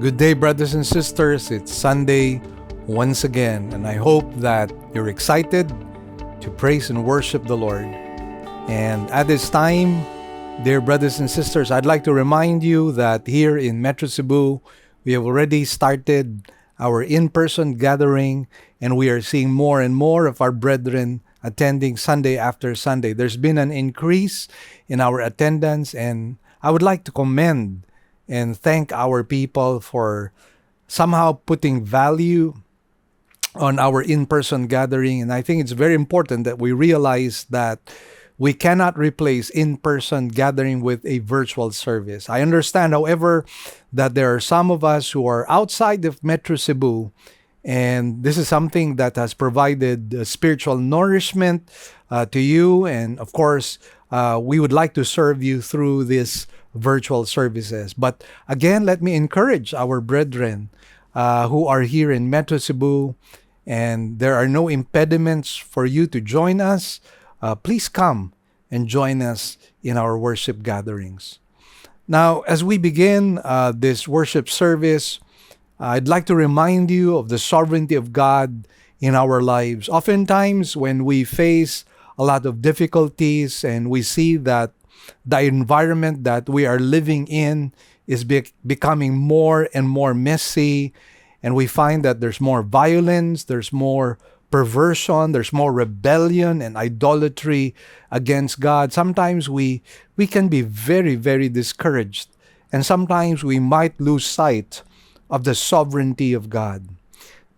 Good day, brothers and sisters. It's Sunday once again, and I hope that you're excited to praise and worship the Lord. And at this time, dear brothers and sisters, I'd like to remind you that here in Metro Cebu, we have already started our in-person gathering, and we are seeing more and more of our brethren attending Sunday after Sunday. There's been an increase in our attendance, and I would like to commend and thank our people for somehow putting value on our in-person gathering. And I think it's very important that we realize that we cannot replace in-person gathering with a virtual service. I understand, however, that there are some of us who are outside of Metro Cebu, and this is something that has provided spiritual nourishment to you. And of course, we would like to serve you through this virtual services. But again, let me encourage our brethren who are here in Metro Cebu, and there are no impediments for you to join us. Please come and join us in our worship gatherings. Now, as we begin this worship service, I'd like to remind you of the sovereignty of God in our lives. Oftentimes, when we face a lot of difficulties and we see that the environment that we are living in is becoming more and more messy, and we find that there's more violence, there's more perversion, there's more rebellion and idolatry against God. Sometimes we can be very, very discouraged, and sometimes we might lose sight of the sovereignty of God.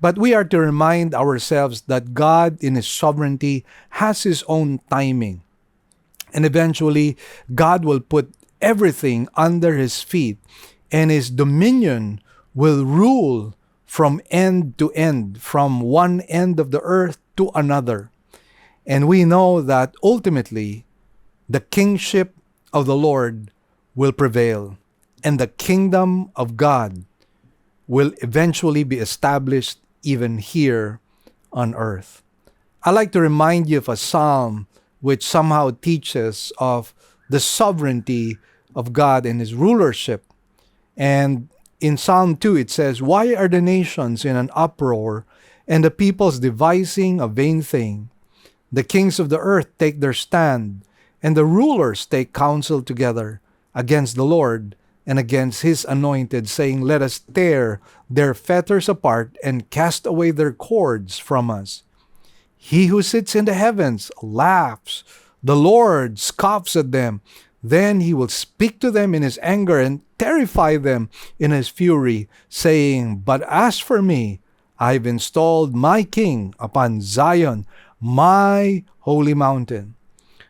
But we are to remind ourselves that God in His sovereignty has His own timing. And eventually, God will put everything under His feet, and His dominion will rule from end to end, from one end of the earth to another. And we know that ultimately, the kingship of the Lord will prevail, and the kingdom of God will eventually be established even here on earth. I like to remind you of a psalm which somehow teaches of the sovereignty of God and His rulership. And in Psalm 2, it says, "Why are the nations in an uproar, and the peoples devising a vain thing? The kings of the earth take their stand, and the rulers take counsel together against the Lord and against His anointed, saying, Let us tear their fetters apart and cast away their cords from us. He who sits in the heavens laughs. The Lord scoffs at them. Then He will speak to them in His anger and terrify them in His fury, saying, But as for me, I've installed my King upon Zion, my holy mountain.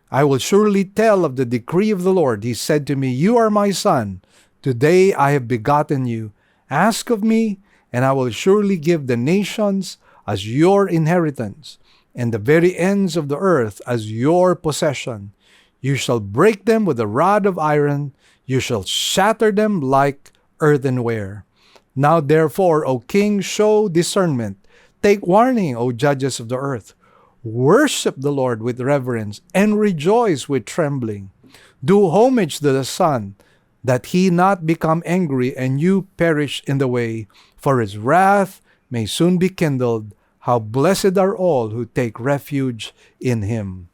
I will surely tell of the decree of the Lord. He said to me, You are my son. Today I have begotten you. Ask of me, and I will surely give the nations as your inheritance, and the very ends of the earth as your possession. You shall break them with a rod of iron. You shall shatter them like earthenware. Now therefore, O king, show discernment. Take warning, O judges of the earth. Worship the Lord with reverence and rejoice with trembling. Do homage to the Son, that He not become angry and you perish in the way, for His wrath may soon be kindled. How blessed are all who take refuge in Him."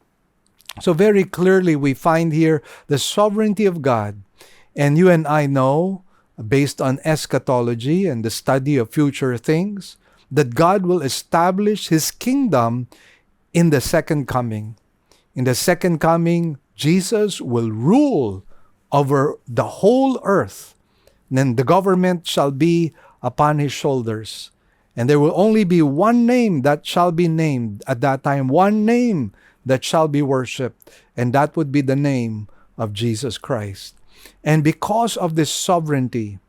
So very clearly we find here the sovereignty of God. And you and I know, based on eschatology and the study of future things, that God will establish His kingdom in the second coming. In the second coming, Jesus will rule over the whole earth. And then the government shall be upon His shoulders. And there will only be one name that shall be named at that time, one name that shall be worshipped, and that would be the name of Jesus Christ. And because of this sovereignty,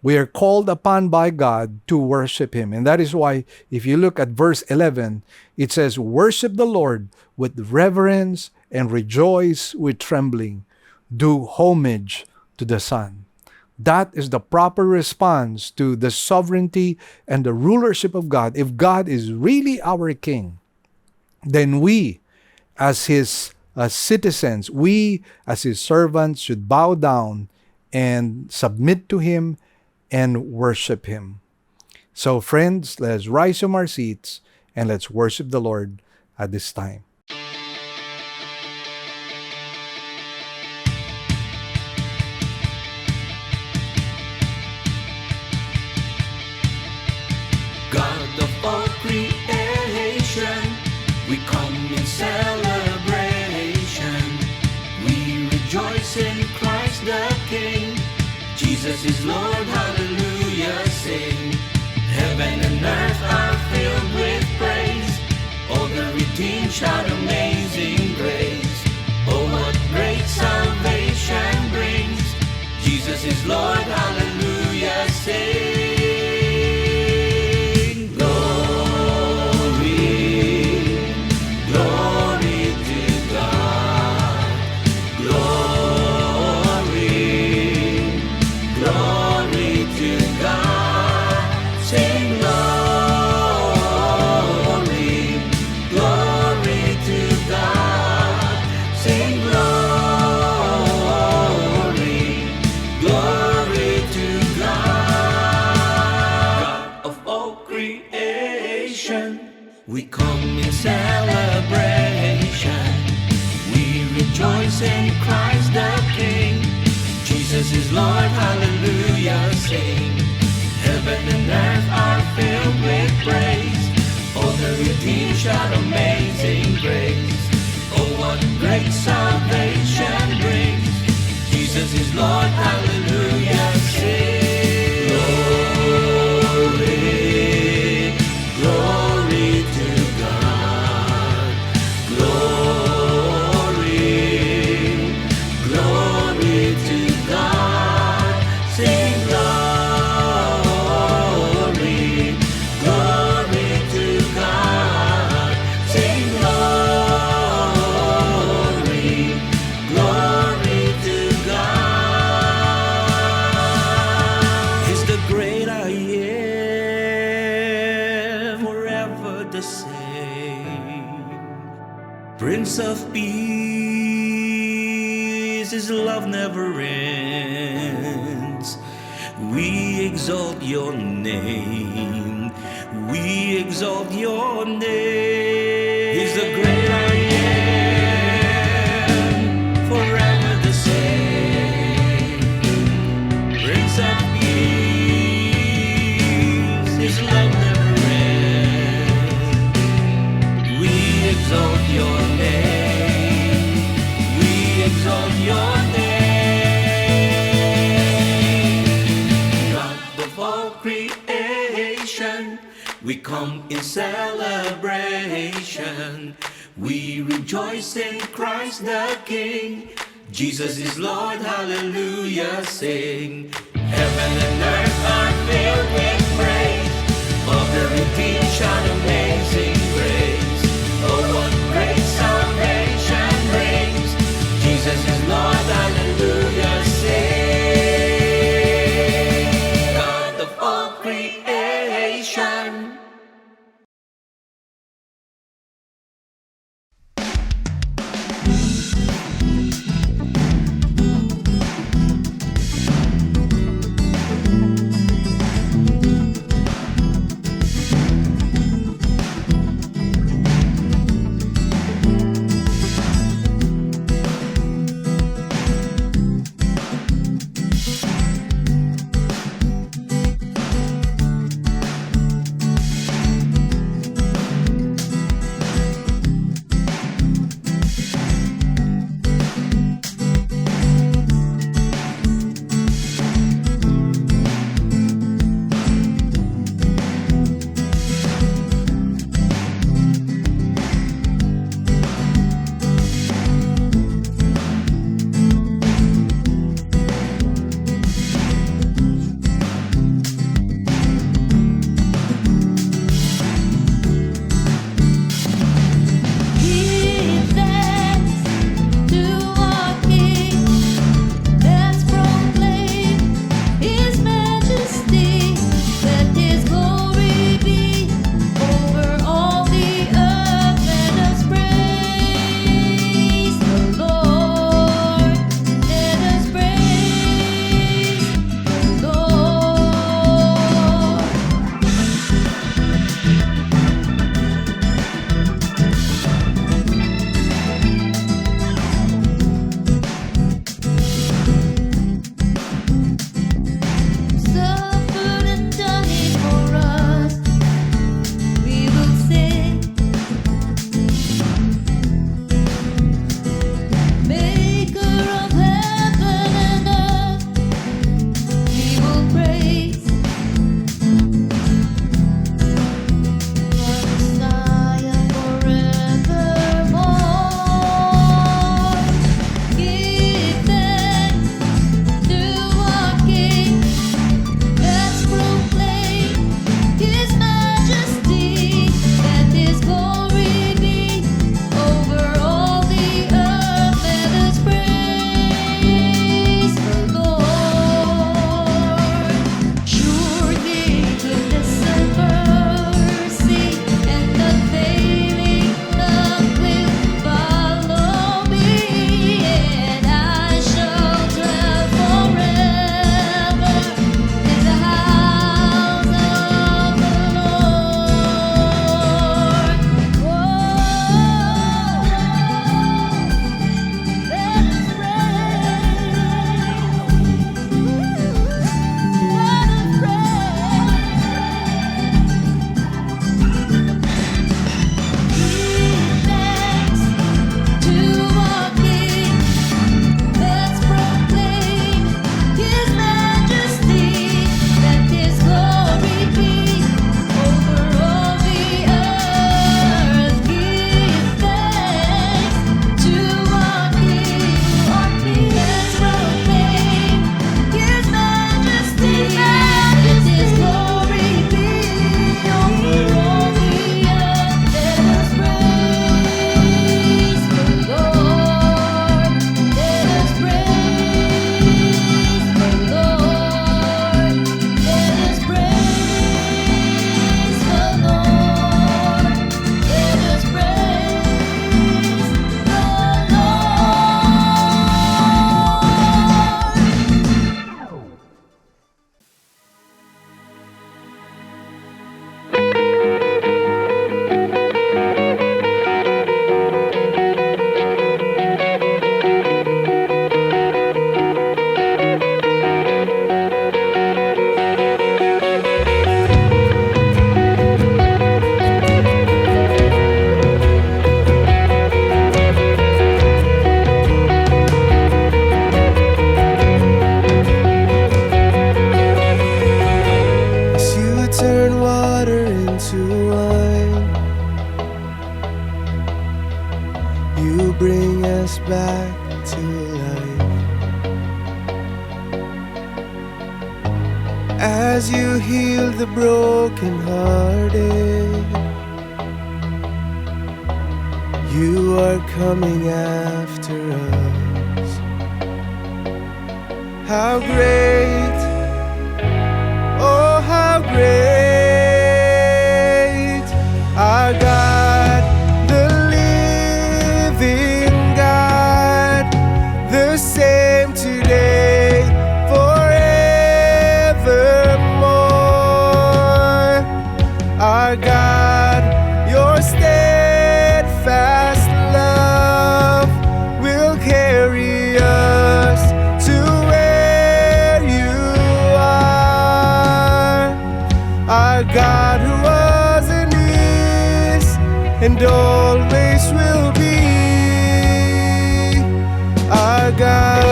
we are called upon by God to worship Him. And that is why, if you look at verse 11, it says, "Worship the Lord with reverence and rejoice with trembling. Do homage to the Son." That is the proper response to the sovereignty and the rulership of God. If God is really our King, then we, as His citizens, we as His servants should bow down and submit to Him and worship Him. So, friends, let's rise from our seats and let's worship the Lord at this time. God of all creation, we come in celebration. We rejoice in Christ the King. Jesus is Lord, hallelujah, sing. Heaven and earth are filled with praise. All the redeemed shout amazing grace. Oh, what great salvation brings. Jesus is Lord, hallelujah, sing. We come in celebration. We rejoice in Christ the King. Jesus is Lord, hallelujah, sing. Heaven and earth are filled with praise. All the redeemed shout amazing grace. Oh, what great salvation brings. Jesus is Lord, hallelujah, sing. Glory, glory to God. Glory, glory to God. Sing glory, glory to God. Sing glory, glory to God. He's the great I am, forever the same. Prince of Peace, His love never ends. We exalt your name. We exalt your name. He's the great I am, forever the same. Prince of Peace, His love never ends. We exalt your name. We exalt your name. God of all creation, we come in celebration. We rejoice in Christ the King. Jesus is Lord, hallelujah, sing. Heaven and earth are filled with praise. All the redeemed shout amazing grace. Oh, what great salvation brings. Jesus is Lord, hallelujah, sing. God of all creation. You bring us back to life. As you heal the brokenhearted, you are coming after us. How great, oh how great, our God, the living God, the same today, forevermore. Our God, your steadfast love will carry us to where you are. Our God who was and is and always will be, our God.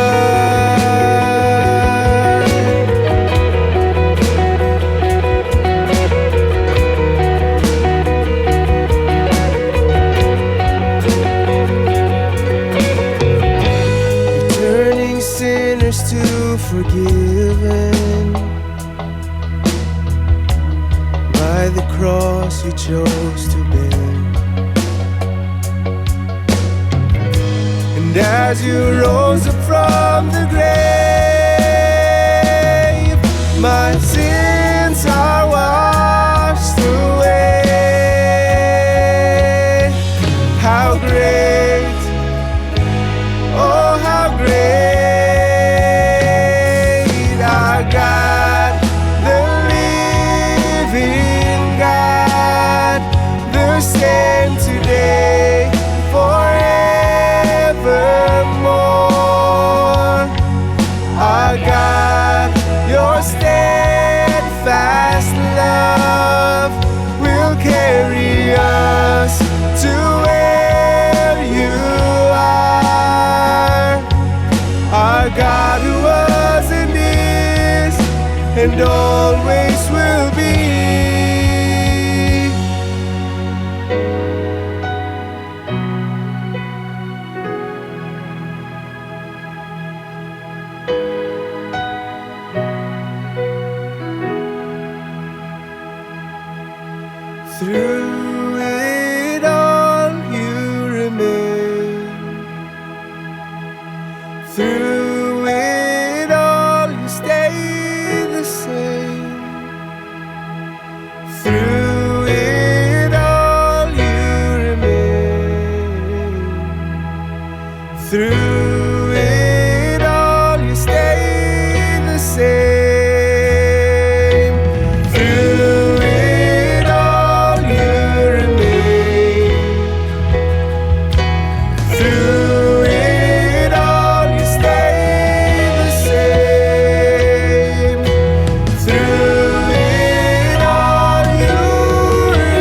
Turning sinners to forgiven. By the cross you chose to bear. And as you rose up from the grave, my sins are washed away. How great, oh how great, our God, the living God, the same today, forevermore. Our God, your steadfast love will carry us to where you are. Our God who was and is and always will be. Through it all you remain. Through it all you stay the same. Through it all you remain. Through it all you stay the same. Through it all you remain. Through it all you stay the same. Through it all you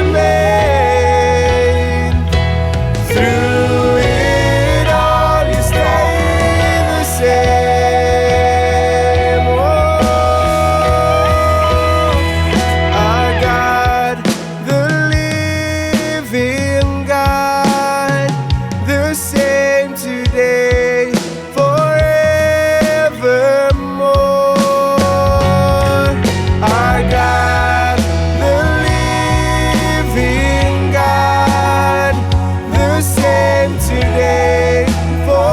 remain. Through it all you stay the same. Oh, our God, the living God, the same today, forevermore. Our God, the living God, the same today, forevermore.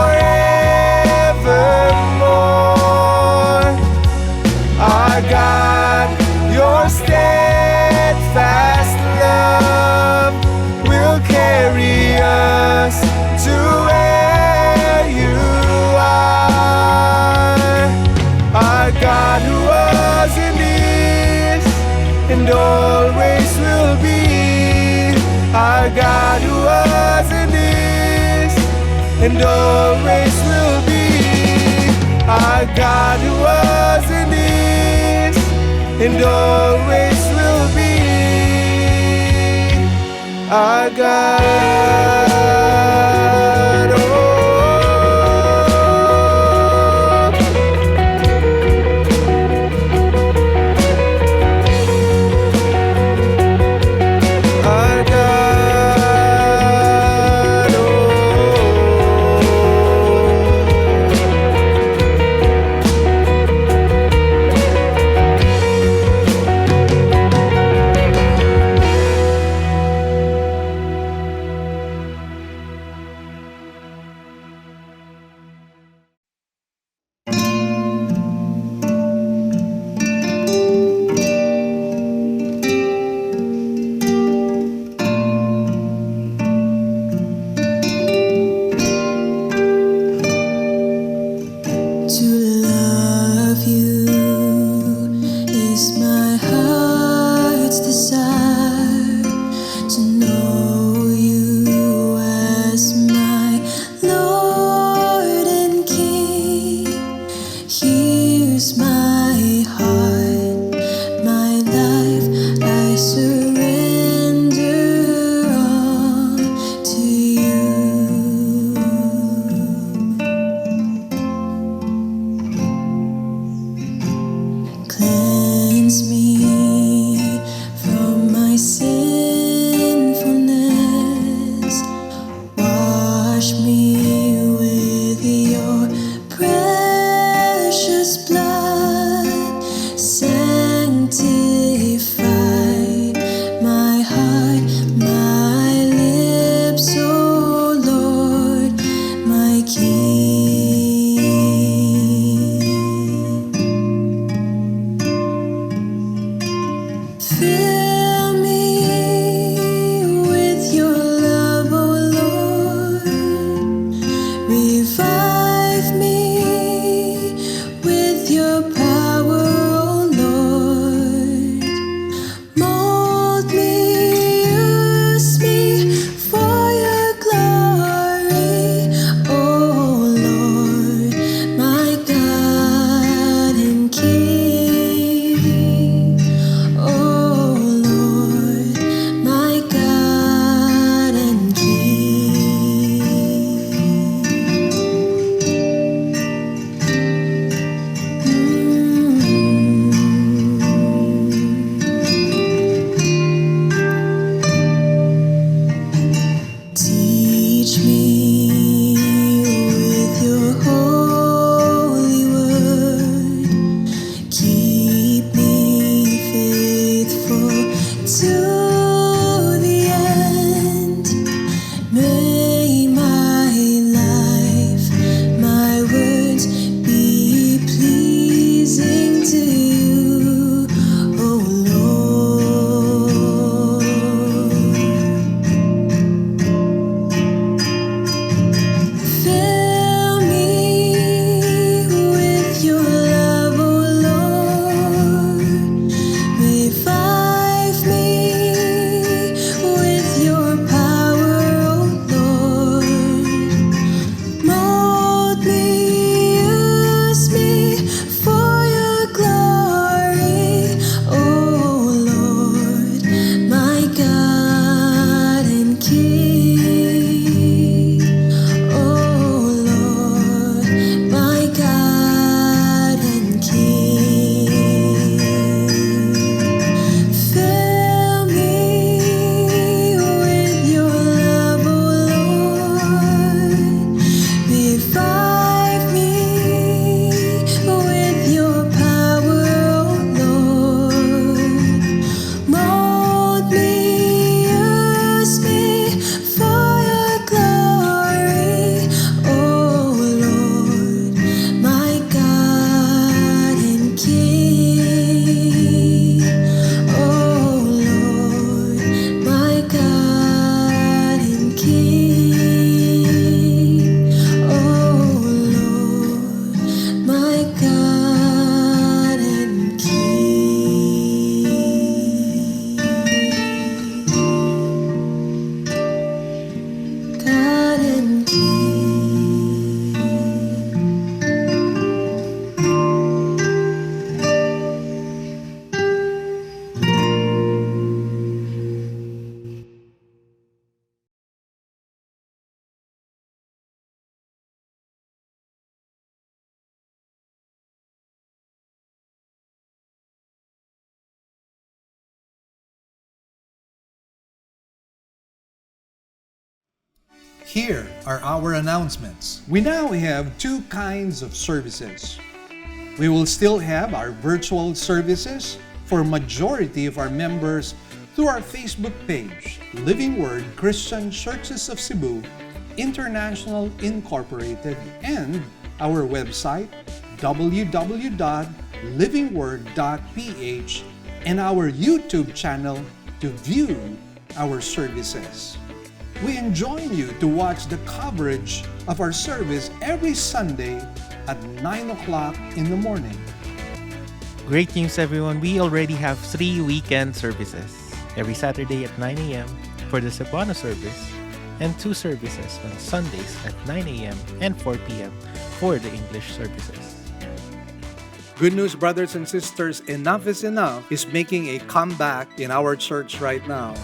Our God, your steadfast love will carry us to where you are. Our God who was and is and always will be. Our God who was and is and always will be. Our God who was and is and always will be. Our God, oh. Our God, oh. Here are our announcements. We now have two kinds of services. We will still have our virtual services for majority of our members through our Facebook page, Living Word Christian Churches of Cebu, International Incorporated, and our website, www.livingword.ph, and our YouTube channel to view our services. We enjoin you to watch the coverage of our service every Sunday at 9 o'clock in the morning. Great news, everyone. We already have 3 weekend services. Every Saturday at 9 a.m. for the Cebuano service, and 2 services on Sundays at 9 a.m. and 4 p.m. for the English services. Good news, brothers and sisters, Enough is Enough is making a comeback in our church right now.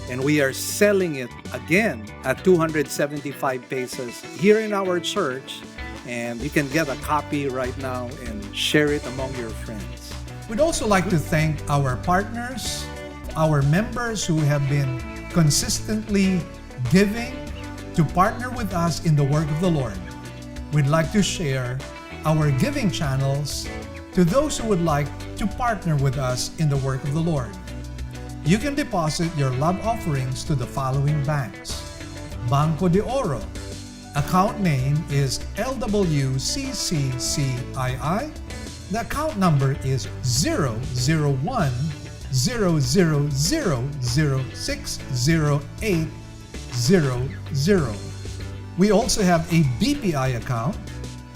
And we are selling it again at 275 pesos here in our church. And you can get a copy right now and share it among your friends. We'd also like to thank our partners, our members who have been consistently giving to partner with us in the work of the Lord. We'd like to share our giving channels to those who would like to partner with us in the work of the Lord. You can deposit your love offerings to the following banks: Banco de Oro, Account name is LWCCCII. The account number is 001-000-0060800. We also have a BPI account.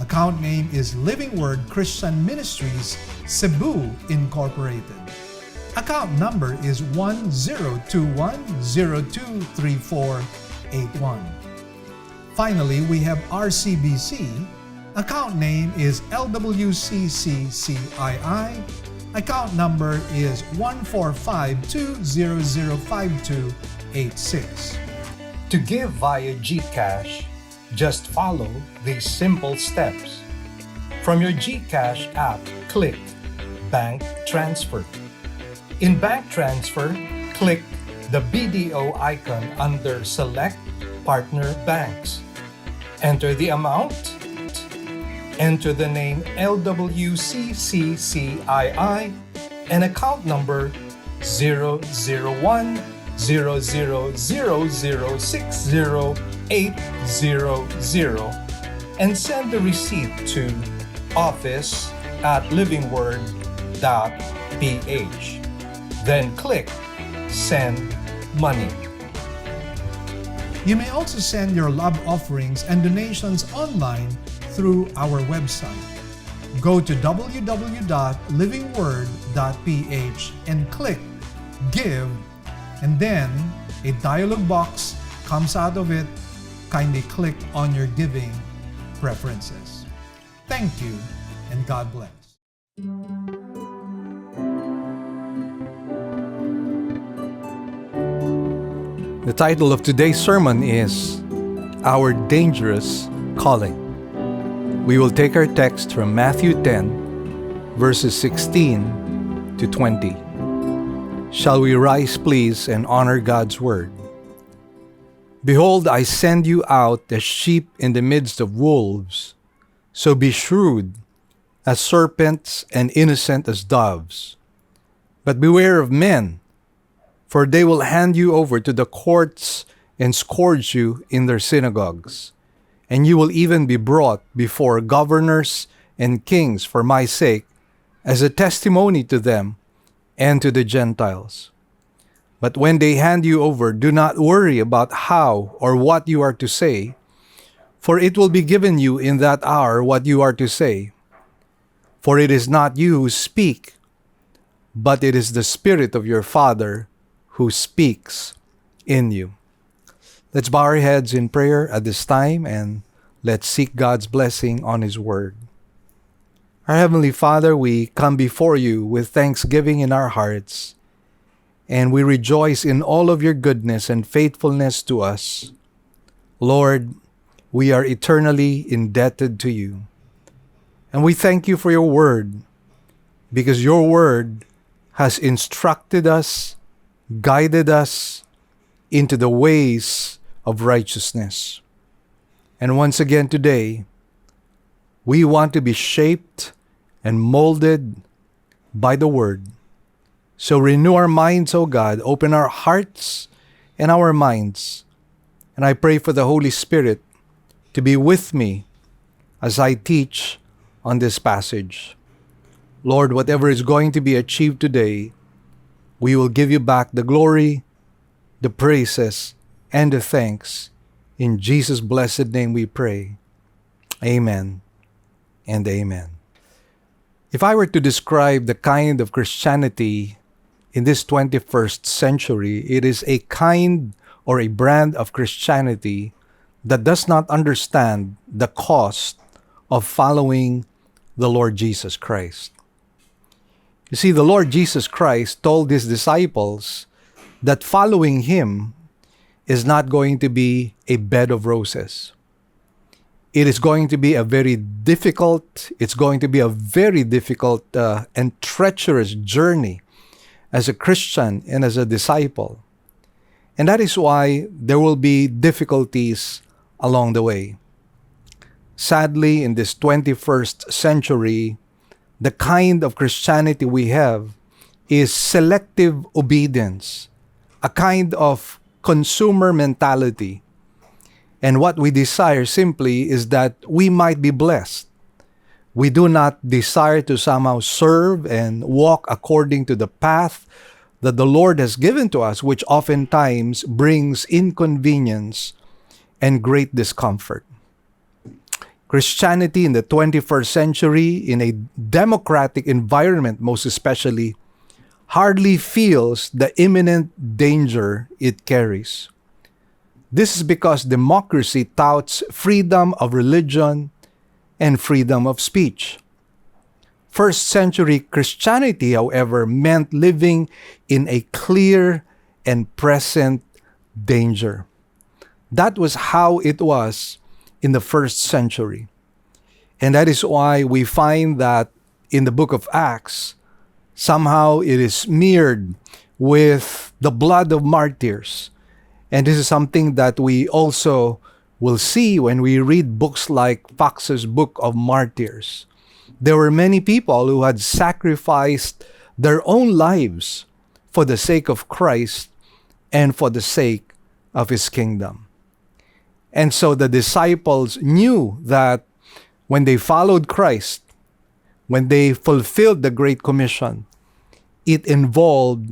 Account name is Living Word Christian Ministries, Cebu Incorporated. Account number is 1021023481. Finally, we have RCBC. Account name is LWCCCII. Account number is 14520052886. To give via GCash, just follow these simple steps. From your GCash app, click Bank Transfer. In Bank Transfer, click the BDO icon under Select Partner Banks. Enter the amount. Enter the name LWCCCII and account number 001-000-0060800 and send the receipt to office@livingword.ph. Then click Send Money. You may also send your love offerings and donations online through our website. Go to www.livingword.ph and click Give, and then a dialog box comes out of it. Kindly click on your giving preferences. Thank you, and God bless. The title of today's sermon is Our Dangerous Calling. We will take our text from Matthew 10, verses 16 to 20. Shall we rise, please, and honor God's word? Behold, I send you out as sheep in the midst of wolves. So be shrewd as serpents and innocent as doves. But beware of men, for they will hand you over to the courts and scourge you in their synagogues. And you will even be brought before governors and kings for my sake, as a testimony to them and to the Gentiles. But when they hand you over, do not worry about how or what you are to say, for it will be given you in that hour what you are to say. For it is not you who speak, but it is the Spirit of your Father who speaks in you. Let's bow our heads in prayer at this time and let's seek God's blessing on His Word. Our Heavenly Father, we come before you with thanksgiving in our hearts, and we rejoice in all of your goodness and faithfulness to us. Lord, we are eternally indebted to you. And we thank you for your Word, because your Word has instructed us, guided us into the ways of righteousness. And once again today, we want to be shaped and molded by the Word. So renew our minds, O God. Open our hearts and our minds. And I pray for the Holy Spirit to be with me as I teach on this passage. Lord, whatever is going to be achieved today, we will give you back the glory, the praises, and the thanks. In Jesus' blessed name we pray. Amen and amen. If I were to describe the kind of Christianity in this 21st century, it is a kind or a brand of Christianity that does not understand the cost of following the Lord Jesus Christ. You see, the Lord Jesus Christ told His disciples that following Him is not going to be a bed of roses. It is going to be a very difficult and treacherous journey as a Christian and as a disciple. And that is why there will be difficulties along the way. Sadly, in this 21st century, the kind of Christianity we have is selective obedience, a kind of consumer mentality. And what we desire simply is that we might be blessed. We do not desire to somehow serve and walk according to the path that the Lord has given to us, which oftentimes brings inconvenience and great discomfort. Christianity in the 21st century, in a democratic environment most especially, hardly feels the imminent danger it carries. This is because democracy touts freedom of religion and freedom of speech. First century Christianity, however, meant living in a clear and present danger. That was how it was in the first century. And that is why we find that in the book of Acts, somehow it is smeared with the blood of martyrs. And this is something that we also will see when we read books like Fox's Book of Martyrs. There were many people who had sacrificed their own lives for the sake of Christ and for the sake of His kingdom. And so the disciples knew that when they followed Christ, when they fulfilled the Great Commission, it involved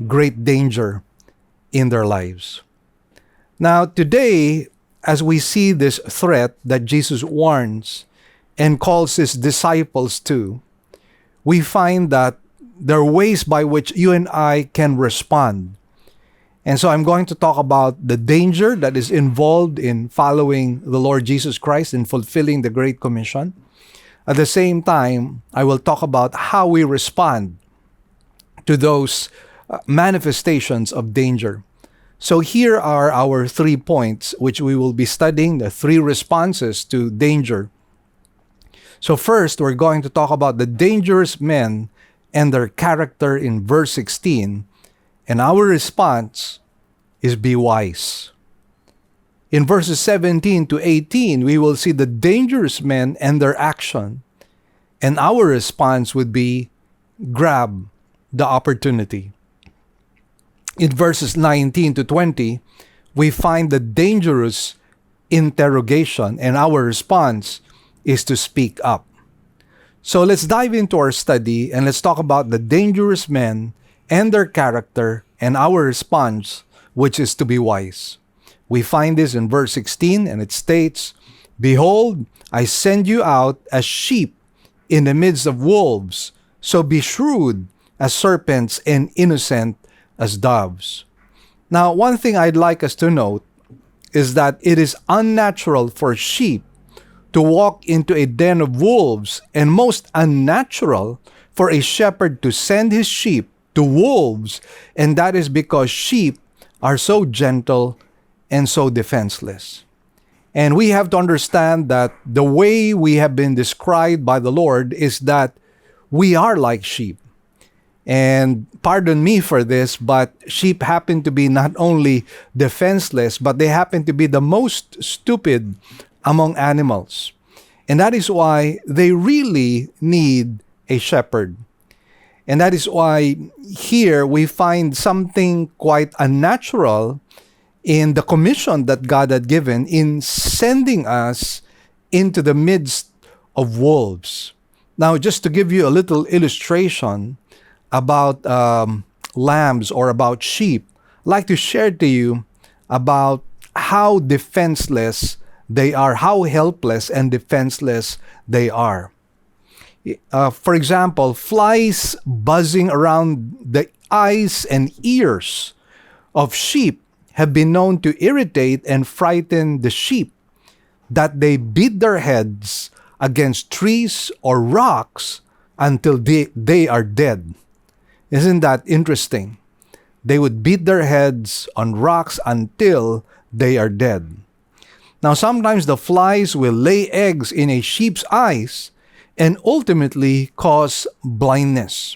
great danger in their lives. Now, today, as we see this threat that Jesus warns and calls His disciples to, we find that there are ways by which you and I can respond. And so I'm going to talk about the danger that is involved in following the Lord Jesus Christ and fulfilling the Great Commission. At the same time, I will talk about how we respond to those manifestations of danger. So here are our 3 points which we will be studying, the 3 responses to danger. So first, we're going to talk about the dangerous men and their character in verse 16. And our response is be wise. In verses 17 to 18, we will see the dangerous men and their action. And our response would be grab the opportunity. In verses 19 to 20, we find the dangerous interrogation, and our response is to speak up. So let's dive into our study and let's talk about the dangerous men and their character and our response, which is to be wise. We find this in verse 16, and it states, "Behold, I send you out as sheep in the midst of wolves, so be shrewd as serpents and innocent as doves." Now, one thing I'd like us to note is that it is unnatural for sheep to walk into a den of wolves, and most unnatural for a shepherd to send his sheep to wolves, and that is because sheep are so gentle and so defenseless. And we have to understand that the way we have been described by the Lord is that we are like sheep. And pardon me for this, but sheep happen to be not only defenseless, but they happen to be the most stupid among animals. And that is why they really need a shepherd. And that is why here we find something quite unnatural in the commission that God had given in sending us into the midst of wolves. Now, just to give you a little illustration about lambs or about sheep, I'd like to share to you about how defenseless they are, how helpless and defenseless they are. For example, flies buzzing around the eyes and ears of sheep have been known to irritate and frighten the sheep, that they beat their heads against trees or rocks until they are dead. Isn't that interesting? They would beat their heads on rocks until they are dead. Now, sometimes the flies will lay eggs in a sheep's eyes and ultimately cause blindness.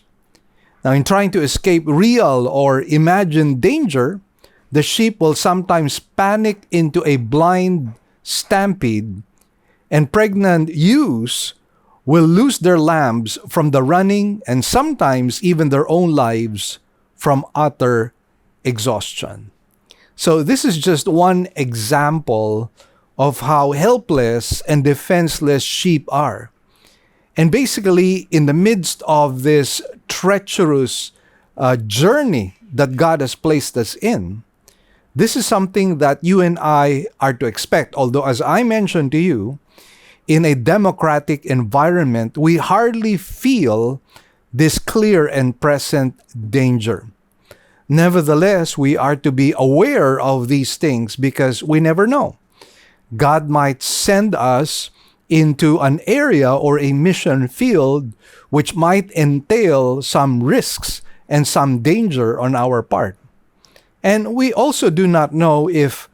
Now, in trying to escape real or imagined danger, the sheep will sometimes panic into a blind stampede, and pregnant ewes will lose their lambs from the running and sometimes even their own lives from utter exhaustion. So this is just one example of how helpless and defenseless sheep are. And basically, in the midst of this treacherous journey that God has placed us in, this is something that you and I are to expect. Although, as I mentioned to you, in a democratic environment, we hardly feel this clear and present danger. Nevertheless, we are to be aware of these things because we never know. God might send us into an area or a mission field which might entail some risks and some danger on our part. And we also do not know if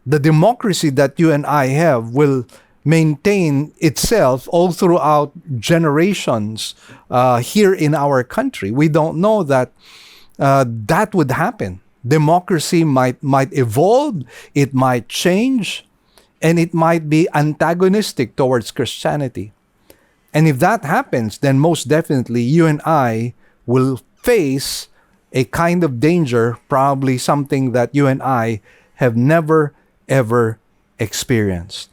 the democracy that you and I have will maintain itself all throughout generations here in our country. We don't know that that would happen. Democracy might evolve, it might change, and it might be antagonistic towards Christianity. And if that happens, then most definitely you and I will face a kind of danger, probably something that you and I have never, ever experienced.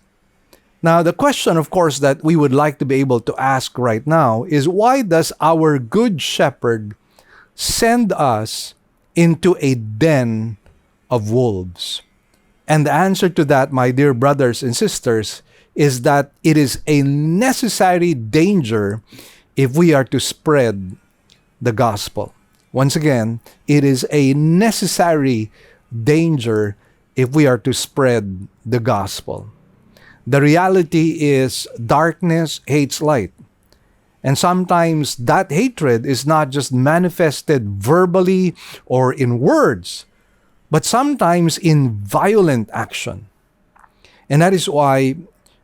Now, the question, of course, that we would like to be able to ask right now is, why does our good shepherd send us into a den of wolves? And the answer to that, my dear brothers and sisters, is that it is a necessary danger if we are to spread the gospel. Once again, it is a necessary danger if we are to spread the gospel. The reality is darkness hates light. And sometimes that hatred is not just manifested verbally or in words, but sometimes in violent action. And that is why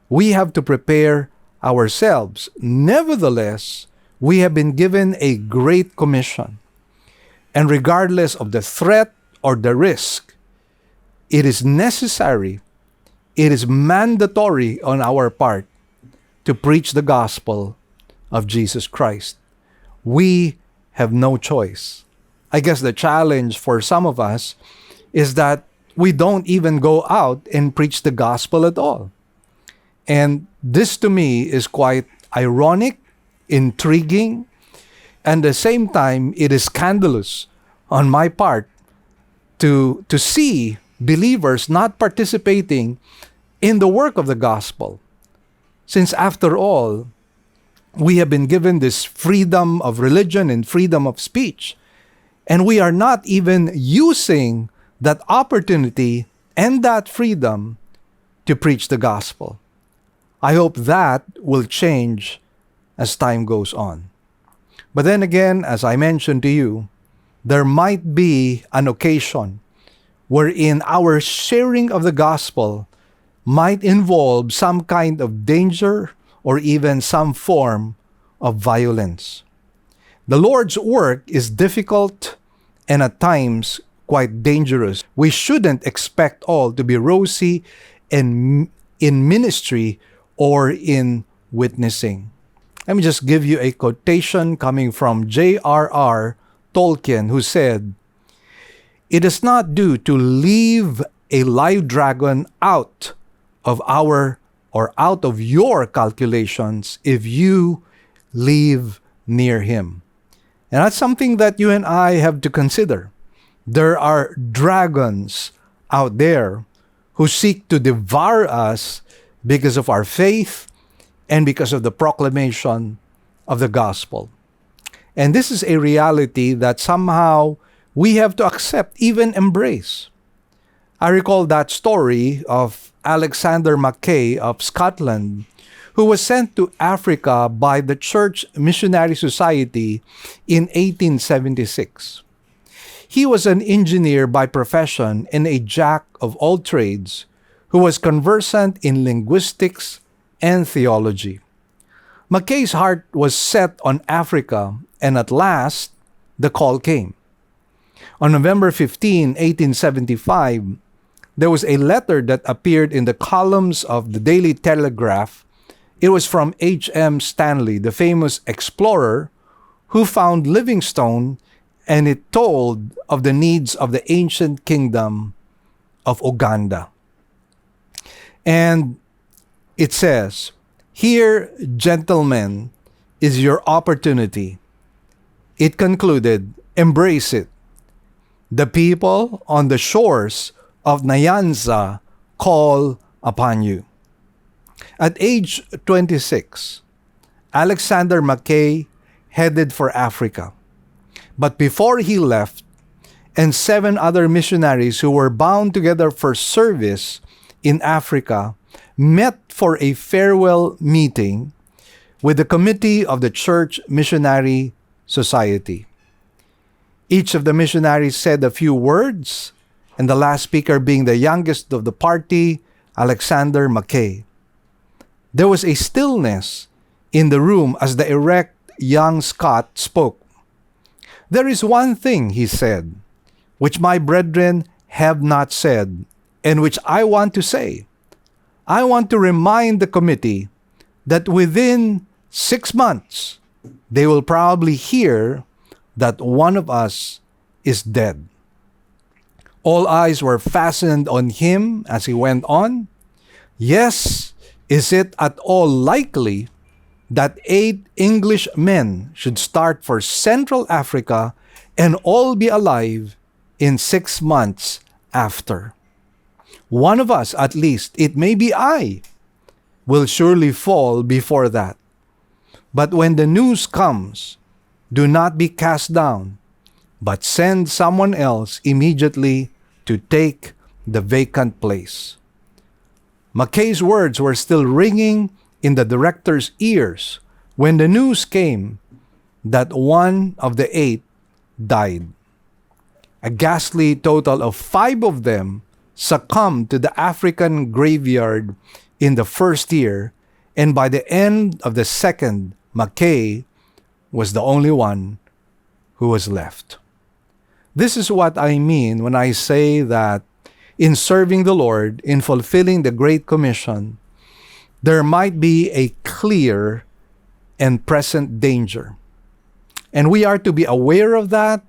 we have to prepare ourselves. Nevertheless, we have been given a great commission. And regardless of the threat or the risk, it is necessary, it is mandatory on our part to preach the gospel of Jesus Christ. We have no choice. I guess the challenge for some of us is that we don't even go out and preach the gospel at all. And this to me is quite ironic, intriguing, and at the same time, it is scandalous on my part to see believers not participating in the work of the gospel. Since after all, we have been given this freedom of religion and freedom of speech, and we are not even using that opportunity and that freedom to preach the gospel. I hope that will change as time goes on. But then again, as I mentioned to you, there might be an occasion wherein our sharing of the gospel might involve some kind of danger or even some form of violence. The Lord's work is difficult and at times quite dangerous. We shouldn't expect all to be rosy in ministry or in witnessing. Let me just give you a quotation coming from J.R.R. Tolkien, who said, "It is not due to leave a live dragon out of our or out of your calculations if you live near him." And that's something that you and I have to consider. There are dragons out there who seek to devour us because of our faith and because of the proclamation of the gospel. And this is a reality that somehow we have to accept, even embrace. I recall that story of Alexander Mackay of Scotland, who was sent to Africa by the Church Missionary Society in 1876. He was an engineer by profession and a jack of all trades who was conversant in linguistics and theology. Mackay's heart was set on Africa, and at last, the call came. On November 15, 1875, there was a letter that appeared in the columns of the Daily Telegraph. It was from H.M. Stanley, the famous explorer who found Livingstone, and it told of the needs of the ancient kingdom of Uganda. And it says, "Here, gentlemen, is your opportunity." It concluded, "Embrace it. The people on the shores of Nyanza call upon you." At age 26, Alexander Mackay headed for Africa. But before he left, and 7 other missionaries who were bound together for service in Africa met for a farewell meeting with the committee of the Church Missionary Society. Each of the missionaries said a few words, and the last speaker being the youngest of the party, Alexander Mackay. There was a stillness in the room as the erect young Scot spoke. "There is one thing," he said, "which my brethren have not said, and which I want to say. I want to remind the committee that within 6 months, they will probably hear that one of us is dead." All eyes were fastened on him as he went on. "Yes, is it at all likely that 8 English men should start for Central Africa and all be alive in 6 months after? One of us, at least, it may be I, will surely fall before that. But when the news comes, do not be cast down, but send someone else immediately to take the vacant place." Mackay's words were still ringing in the director's ears when the news came that one of the 8 died. A ghastly total of 5 of them succumbed to the African graveyard in the first year, and by the end of the second, Mackay was the only one who was left. This is what I mean when I say that in serving the Lord, in fulfilling the Great Commission, there might be a clear and present danger. And we are to be aware of that,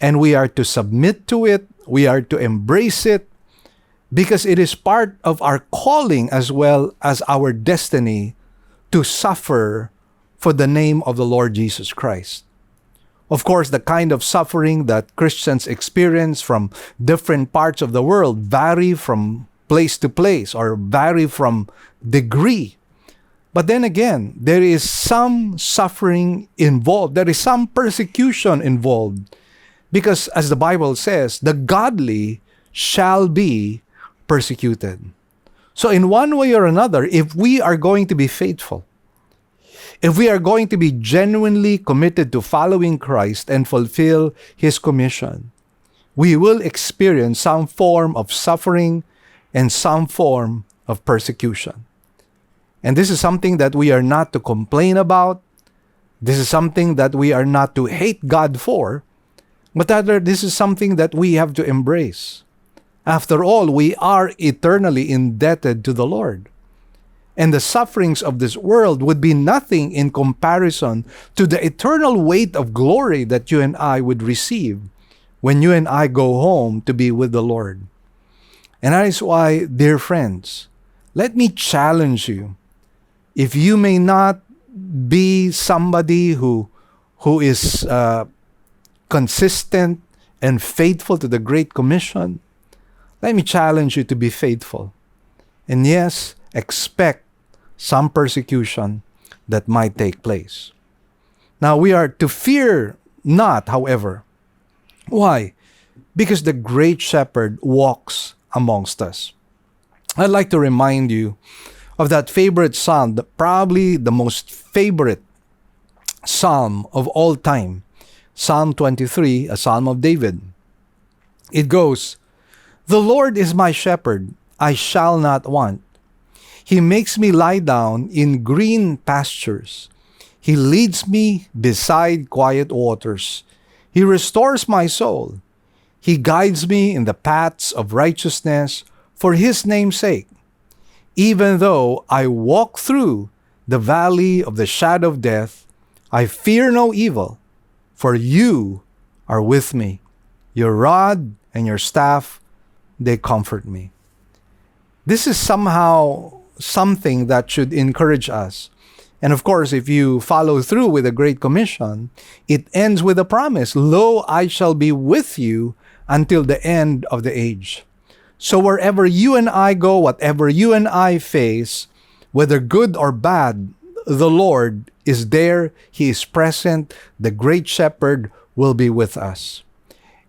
and we are to submit to it, we are to embrace it, because it is part of our calling as well as our destiny to suffer for the name of the Lord Jesus Christ. Of course, the kind of suffering that Christians experience from different parts of the world vary from place to place or vary from degree. But then again, there is some suffering involved. There is some persecution involved. Because as the Bible says, the godly shall be persecuted. So in one way or another, if we are going to be faithful, if we are going to be genuinely committed to following Christ and fulfill His commission, we will experience some form of suffering and some form of persecution. And this is something that we are not to complain about. This is something that we are not to hate God for, but rather this is something that we have to embrace. After all, we are eternally indebted to the Lord. And the sufferings of this world would be nothing in comparison to the eternal weight of glory that you and I would receive when you and I go home to be with the Lord. And that is why, dear friends, let me challenge you. If you may not be somebody who is consistent and faithful to the Great Commission, let me challenge you to be faithful. And yes, expect some persecution that might take place. Now, we are to fear not, however. Why? Because the Great Shepherd walks amongst us. I'd like to remind you of that favorite psalm, probably the most favorite psalm of all time, Psalm 23, a psalm of David. It goes, "The Lord is my shepherd, I shall not want. He makes me lie down in green pastures. He leads me beside quiet waters. He restores my soul. He guides me in the paths of righteousness for His name's sake. Even though I walk through the valley of the shadow of death, I fear no evil, for You are with me. Your rod and Your staff, they comfort me." This is somehow something that should encourage us. And of course, if you follow through with the Great Commission, it ends with a promise, "Lo, I shall be with you until the end of the age." So wherever you and I go, whatever you and I face, whether good or bad, the Lord is there. He is present. The Great Shepherd will be with us.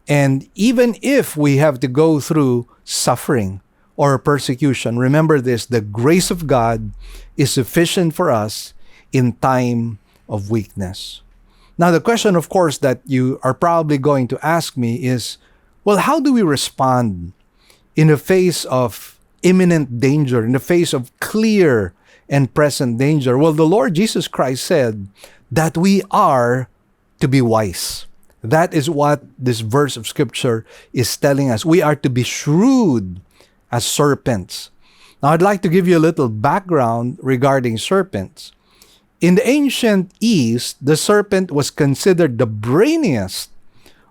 And even if we have to go through suffering or persecution, remember this: the grace of God is sufficient for us in time of weakness. Now, the question, of course, that you are probably going to ask me is, well, how do we respond in the face of imminent danger, in the face of clear and present danger? Well, the Lord Jesus Christ said that we are to be wise. That is what this verse of Scripture is telling us. We are to be shrewd as serpents. Now, I'd like to give you a little background regarding serpents. In the ancient East, the serpent was considered the brainiest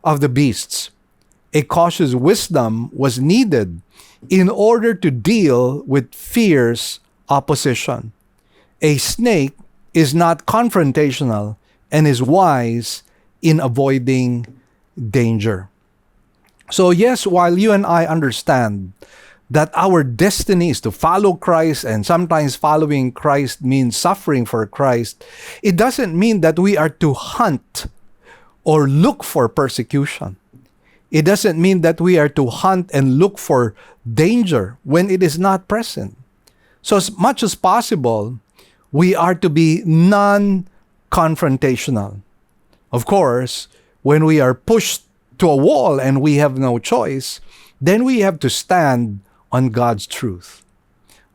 of the beasts. A cautious wisdom was needed in order to deal with fierce opposition. A snake is not confrontational and is wise in avoiding danger. So yes, while you and I understand that our destiny is to follow Christ, and sometimes following Christ means suffering for Christ, it doesn't mean that we are to hunt or look for persecution. It doesn't mean that we are to hunt and look for danger when it is not present. So as much as possible, we are to be non-confrontational. Of course, when we are pushed to a wall and we have no choice, then we have to stand on God's truth.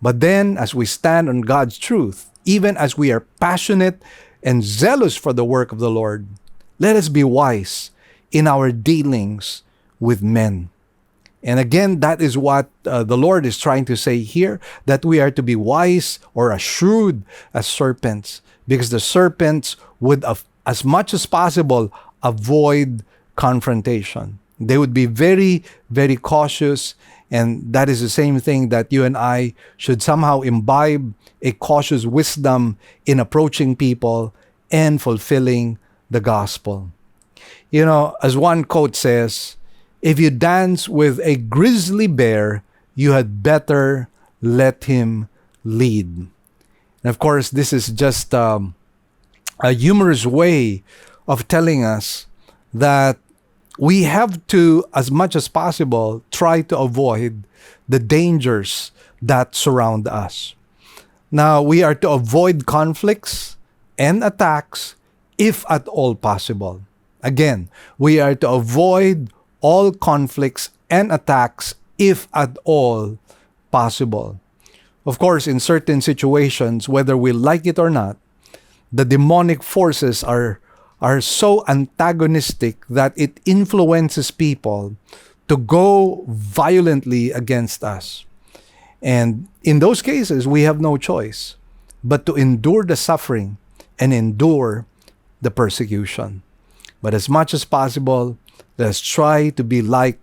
But then, as we stand on God's truth, even as we are passionate and zealous for the work of the Lord, let us be wise in our dealings with men. And again, that is what the Lord is trying to say here, that we are to be wise or as shrewd as serpents, because the serpents would, as much as possible, avoid confrontation. They would be very, very cautious, and that is the same thing that you and I should somehow imbibe, a cautious wisdom in approaching people and fulfilling the gospel. You know, as one quote says, if you dance with a grizzly bear, you had better let him lead. And of course, this is just a humorous way of telling us that we have to, as much as possible, try to avoid the dangers that surround us. Now, we are to avoid conflicts and attacks if at all possible. Again, we are to avoid all conflicts and attacks if at all possible. Of course, in certain situations, whether we like it or not, the demonic forces are so antagonistic that it influences people to go violently against us. And in those cases, we have no choice but to endure the suffering and endure the persecution. But as much as possible, let's try to be like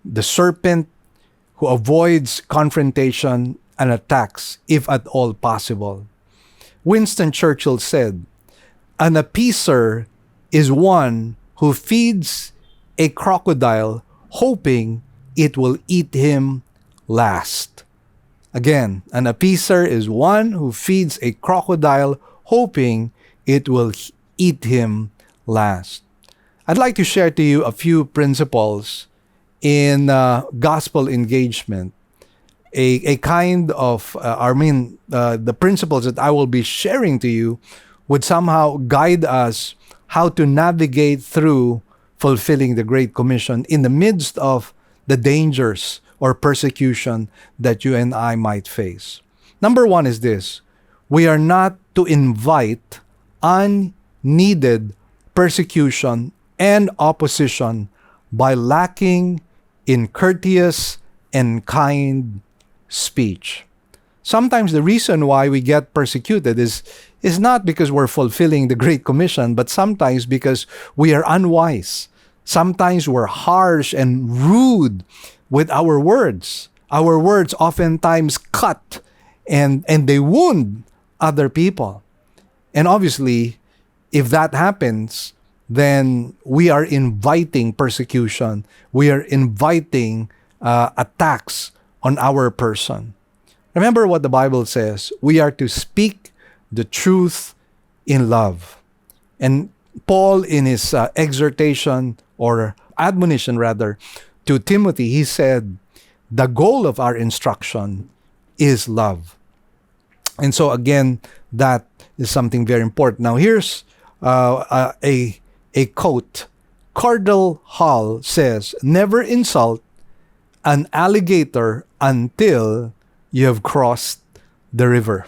the serpent who avoids confrontation and attacks if at all possible. Winston Churchill said, "An appeaser is one who feeds a crocodile hoping it will eat him last." Again, an appeaser is one who feeds a crocodile hoping it will eat him last. I'd like to share to you a few principles in gospel engagement. A kind of, the principles that I will be sharing to you would somehow guide us how to navigate through fulfilling the Great Commission in the midst of the dangers or persecution that you and I might face. Number one is this: we are not to invite unneeded persecution and opposition by lacking in courteous and kind speech. Sometimes the reason why we get persecuted is not because we're fulfilling the Great Commission, but sometimes because we are unwise. Sometimes we're harsh and rude with our words. Our words oftentimes cut and they wound other people. And obviously, if that happens, then we are inviting persecution. We are inviting attacks on our person. Remember what the Bible says. We are to speak the truth in love. And Paul, in his exhortation or admonition rather, to Timothy, he said, the goal of our instruction is love. And so again, that is something very important. Now here's a quote. Cardinal Hall says, never insult an alligator until you have crossed the river.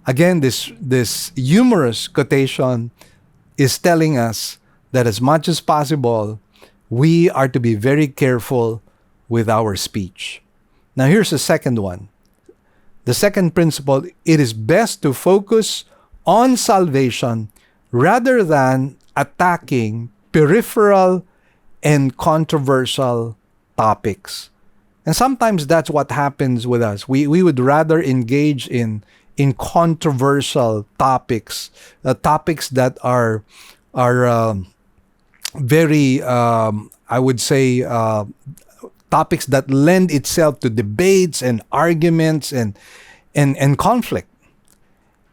Again, this humorous quotation is telling us that as much as possible, we are to be very careful with our speech. Now here's the second one. The second principle, it is best to focus on salvation rather than attacking peripheral and controversial topics. And sometimes that's what happens with us. We would rather engage in controversial topics, topics that are very, I would say, topics that lend itself to debates and arguments and conflict.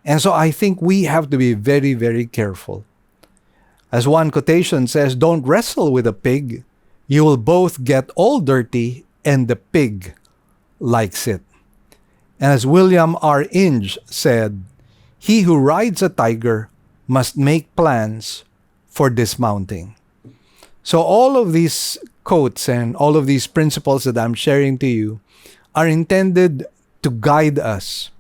And so I think we have to be very, very careful. As one quotation says, don't wrestle with a pig. You will both get all dirty and the pig likes it. And as William R. Inge said, he who rides a tiger must make plans for dismounting. So all of these quotes and all of these principles that I'm sharing to you are intended to guide us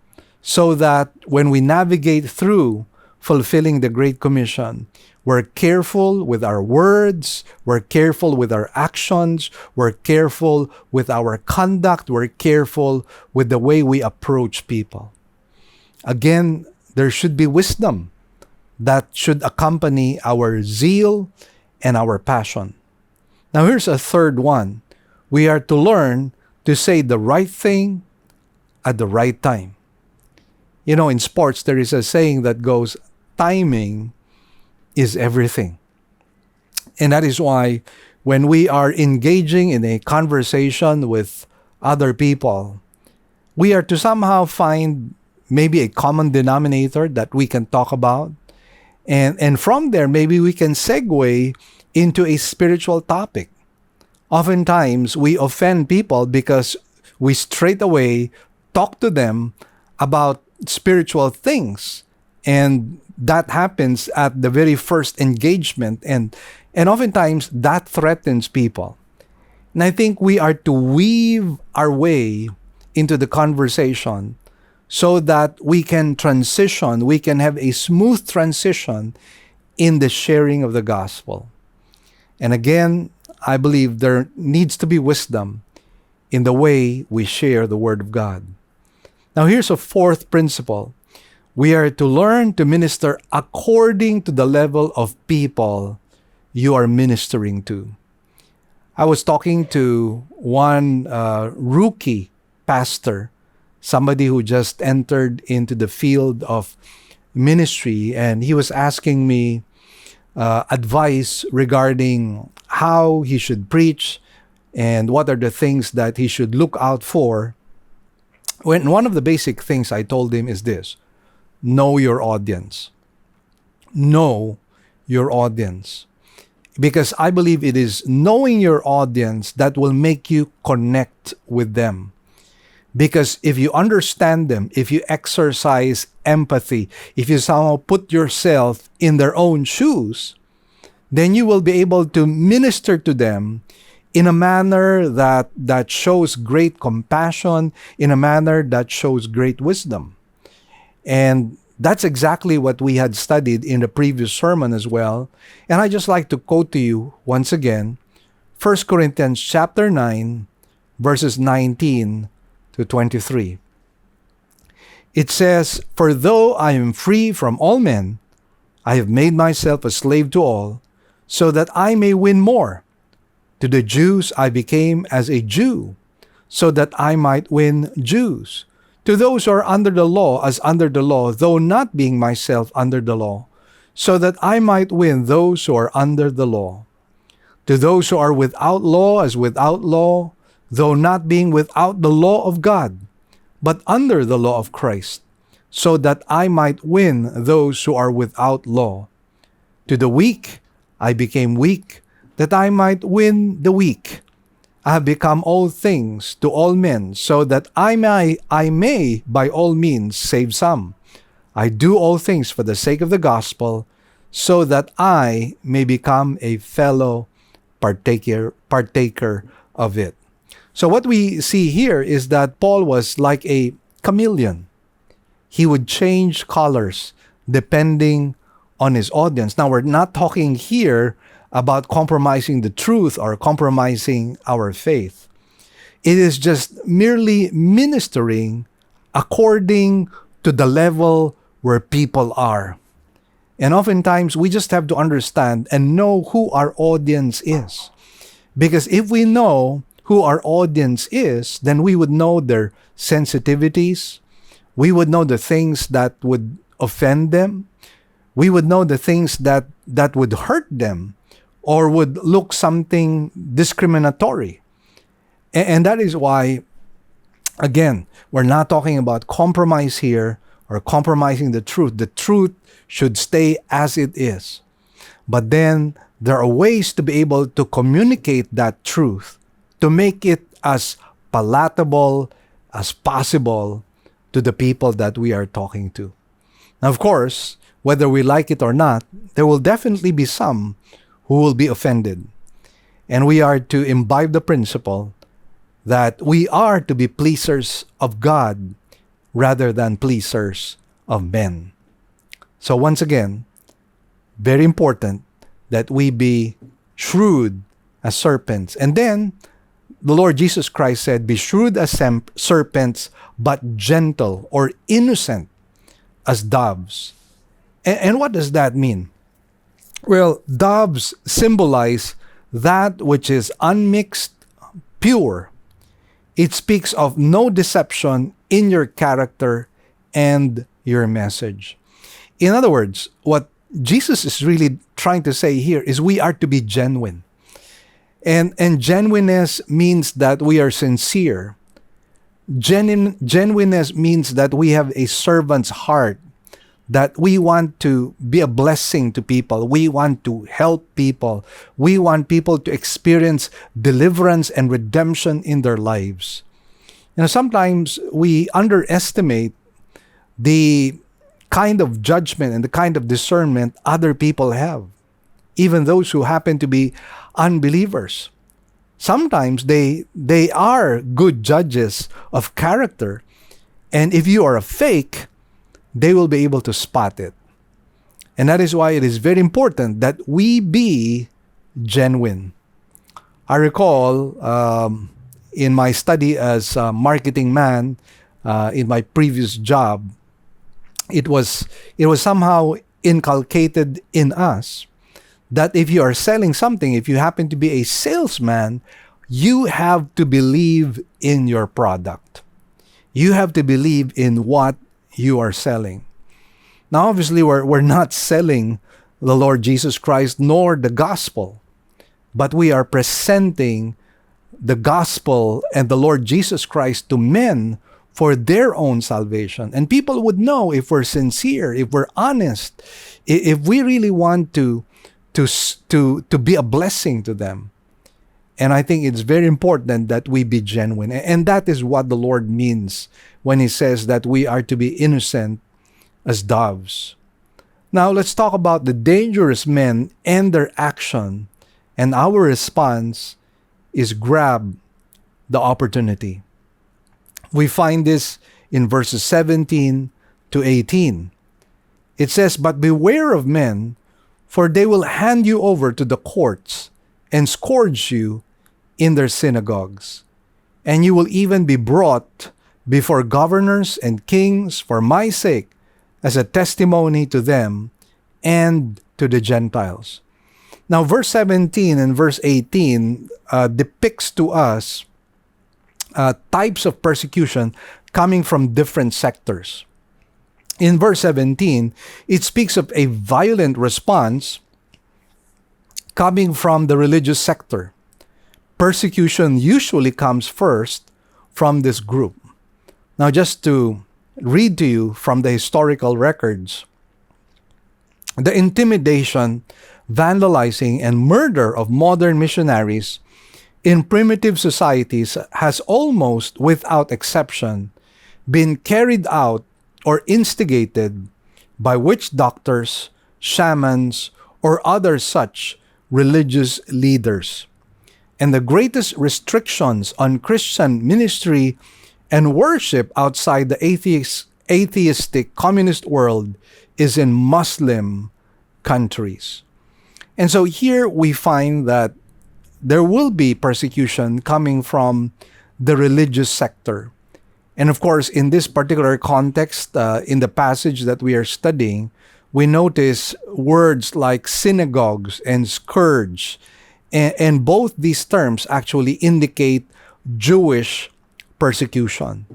so that when we navigate through fulfilling the Great Commission, we're careful with our words, we're careful with our actions, we're careful with our conduct, we're careful with the way we approach people. Again, there should be wisdom that should accompany our zeal and our passion. Now here's a third one. We are to learn to say the right thing at the right time. You know, in sports, there is a saying that goes, timing is everything. And that is why when we are engaging in a conversation with other people, we are to somehow find maybe a common denominator that we can talk about. And from there, maybe we can segue into a spiritual topic. Oftentimes, we offend people because we straight away talk to them about spiritual things. And that happens at the very first engagement. And oftentimes, that threatens people. And I think we are to weave our way into the conversation so that we can transition, we can have a smooth transition in the sharing of the gospel. And again, I believe there needs to be wisdom in the way we share the Word of God. Now, here's a fourth principle. We are to learn to minister according to the level of people you are ministering to. I was talking to one rookie pastor, somebody who just entered into the field of ministry, and he was asking me advice regarding how he should preach and what are the things that he should look out for. When one of the basic things I told him is this: know your audience. Know your audience. Because I believe it is knowing your audience that will make you connect with them. Because if you understand them, if you exercise empathy, if you somehow put yourself in their own shoes, then you will be able to minister to them in a manner that shows great compassion, in a manner that shows great wisdom. And that's exactly what we had studied in the previous sermon as well. And I just like to quote to you once again, 1 Corinthians chapter 9, verses 19 to 23. It says, "For though I am free from all men, I have made myself a slave to all, so that I may win more. To the Jews I became as a Jew, so that I might win Jews. To those who are under the law, as under the law, though not being myself under the law, so that I might win those who are under the law. To those who are without law, as without law, though not being without the law of God, but under the law of Christ, so that I might win those who are without law. To the weak I became weak, that I might win the weak. I have become all things to all men, so that I may by all means save some. I do all things for the sake of the gospel, so that I may become a fellow partaker of it. So what we see here is that Paul was like a chameleon. He would change colors depending on his audience. Now, we're not talking here about compromising the truth or compromising our faith. It is just merely ministering according to the level where people are. And oftentimes, we just have to understand and know who our audience is. Because if we know who our audience is, then we would know their sensitivities. We would know the things that would offend them. We would know the things that would hurt them or would look something discriminatory. And that is why, again, we're not talking about compromise here or compromising the truth. The truth should stay as it is. But then there are ways to be able to communicate that truth to make it as palatable as possible to the people that we are talking to. Now, of course, whether we like it or not, there will definitely be some who will be offended. And we are to imbibe the principle that we are to be pleasers of God rather than pleasers of men. So once again, very important that we be shrewd as serpents. And then the Lord Jesus Christ said, be shrewd as serpents, but gentle or innocent as doves. And what does that mean? Well, doves symbolize that which is unmixed, pure. It speaks of no deception in your character and your message. In other words, what Jesus is really trying to say here is we are to be genuine. And genuineness means that we are sincere. Genuineness means that we have a servant's heart, that we want to be a blessing to people. We want to help people. We want people to experience deliverance and redemption in their lives. You know, sometimes we underestimate the kind of judgment and the kind of discernment other people have, even those who happen to be unbelievers. Sometimes they are good judges of character, and if you are a fake, they will be able to spot it. And that is why it is very important that we be genuine. I recall in my study as a marketing man in my previous job, it was somehow inculcated in us that if you are selling something, if you happen to be a salesman, you have to believe in your product. You have to believe in what you are selling. Now, obviously, we're not selling the Lord Jesus Christ nor the gospel, but we are presenting the gospel and the Lord Jesus Christ to men for their own salvation. And people would know if we're sincere, if we're honest, if we really want to be a blessing to them. And I think it's very important that we be genuine. And that is what the Lord means when He says that we are to be innocent as doves. Now, let's talk about the dangerous men and their action. And our response is grab the opportunity. We find this in verses 17 to 18. It says, "But beware of men, for they will hand you over to the courts and scourge you in their synagogues. And you will even be brought before governors and kings for my sake as a testimony to them and to the Gentiles." Now, verse 17 and verse 18 depicts to us types of persecution coming from different sectors. In verse 17, it speaks of a violent response coming from the religious sector. Persecution usually comes first from this group. Now, just to read to you from the historical records, the intimidation, vandalizing, and murder of modern missionaries in primitive societies has almost without exception been carried out or instigated by witch doctors, shamans, or other such religious leaders. And the greatest restrictions on Christian ministry and worship outside the atheistic communist world is in Muslim countries. And so here we find that there will be persecution coming from the religious sector. And of course, in this particular context, in the passage that we are studying, we notice words like synagogues and scourge. And both these terms actually indicate Jewish persecution.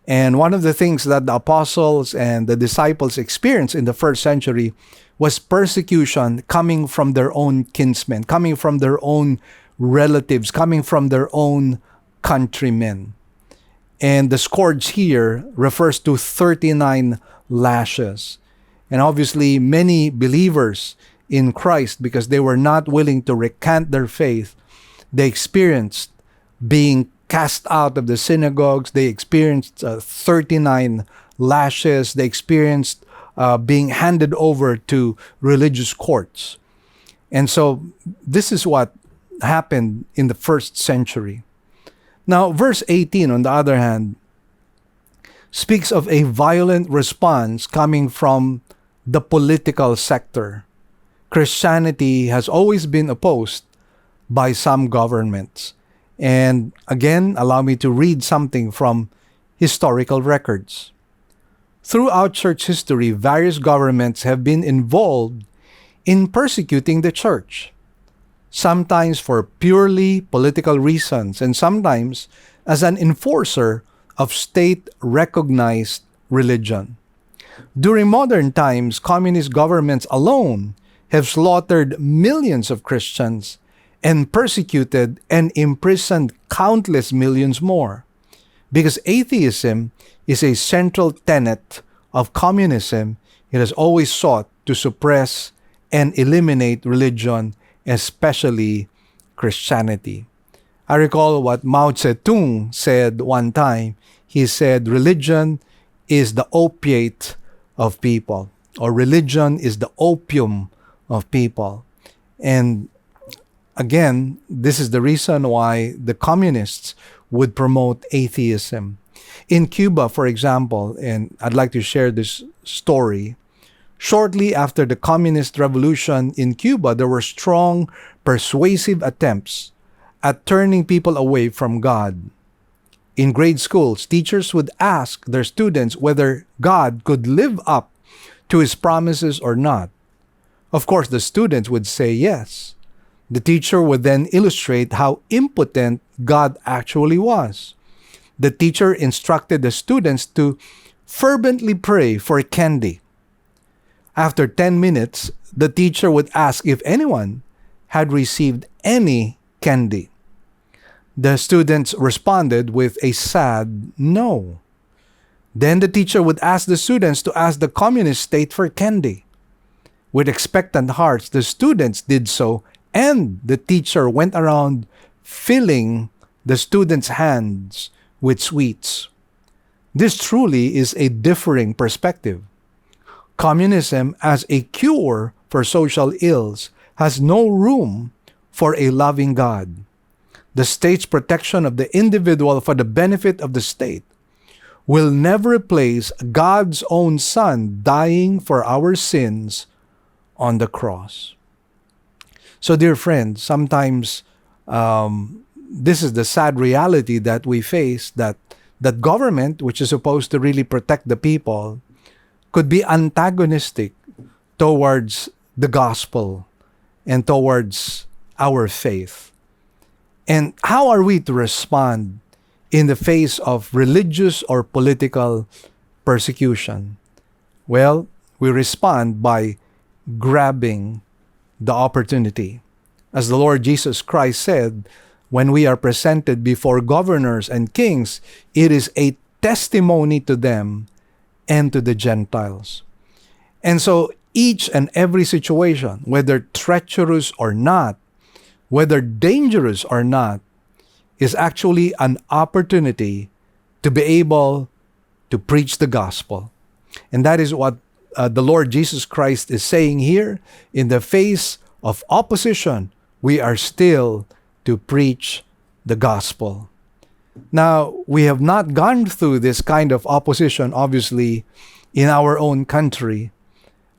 And one of the things that the apostles and the disciples experienced in the first century was persecution coming from their own kinsmen, coming from their own relatives, coming from their own countrymen. And the scourge here refers to 39 lashes. And obviously, many believers in Christ, because they were not willing to recant their faith, they experienced being cast out of the synagogues. They experienced 39 lashes. They experienced being handed over to religious courts. And so this is what happened in the first century. Now, verse 18, on the other hand, speaks of a violent response coming from the political sector. Christianity has always been opposed by some governments. And again, allow me to read something from historical records. Throughout church history, various governments have been involved in persecuting the church, sometimes for purely political reasons, and sometimes as an enforcer of state-recognized religion. During modern times, communist governments alone have slaughtered millions of Christians and persecuted and imprisoned countless millions more. Because atheism is a central tenet of communism, it has always sought to suppress and eliminate religion, especially Christianity. I recall what Mao Zedong said one time. He said, religion is the opiate of people, or religion is the opium of people. And again, this is the reason why the communists would promote atheism. In Cuba, for example, and I'd like to share this story, shortly after the communist revolution in Cuba, there were strong, persuasive attempts at turning people away from God. In grade schools, teachers would ask their students whether God could live up to his promises or not. Of course, the students would say yes. The teacher would then illustrate how impotent God actually was. The teacher instructed the students to fervently pray for candy. After 10 minutes, the teacher would ask if anyone had received any candy. The students responded with a sad no. Then the teacher would ask the students to ask the communist state for candy. With expectant hearts, the students did so, and the teacher went around filling the students' hands with sweets. This truly is a differing perspective. Communism, as a cure for social ills, has no room for a loving God. The state's protection of the individual for the benefit of the state will never replace God's own Son dying for our sins on the cross. So, dear friends, sometimes this is the sad reality that we face, that government, which is supposed to really protect the people, could be antagonistic towards the gospel and towards our faith. And how are we to respond in the face of religious or political persecution? Well, we respond by grabbing the opportunity. As the Lord Jesus Christ said, when we are presented before governors and kings, it is a testimony to them and to the Gentiles. And so each and every situation, whether treacherous or not, whether dangerous or not, is actually an opportunity to be able to preach the gospel. And that is what the Lord Jesus Christ is saying here. In the face of opposition, we are still to preach the gospel. Now, we have not gone through this kind of opposition, obviously, in our own country.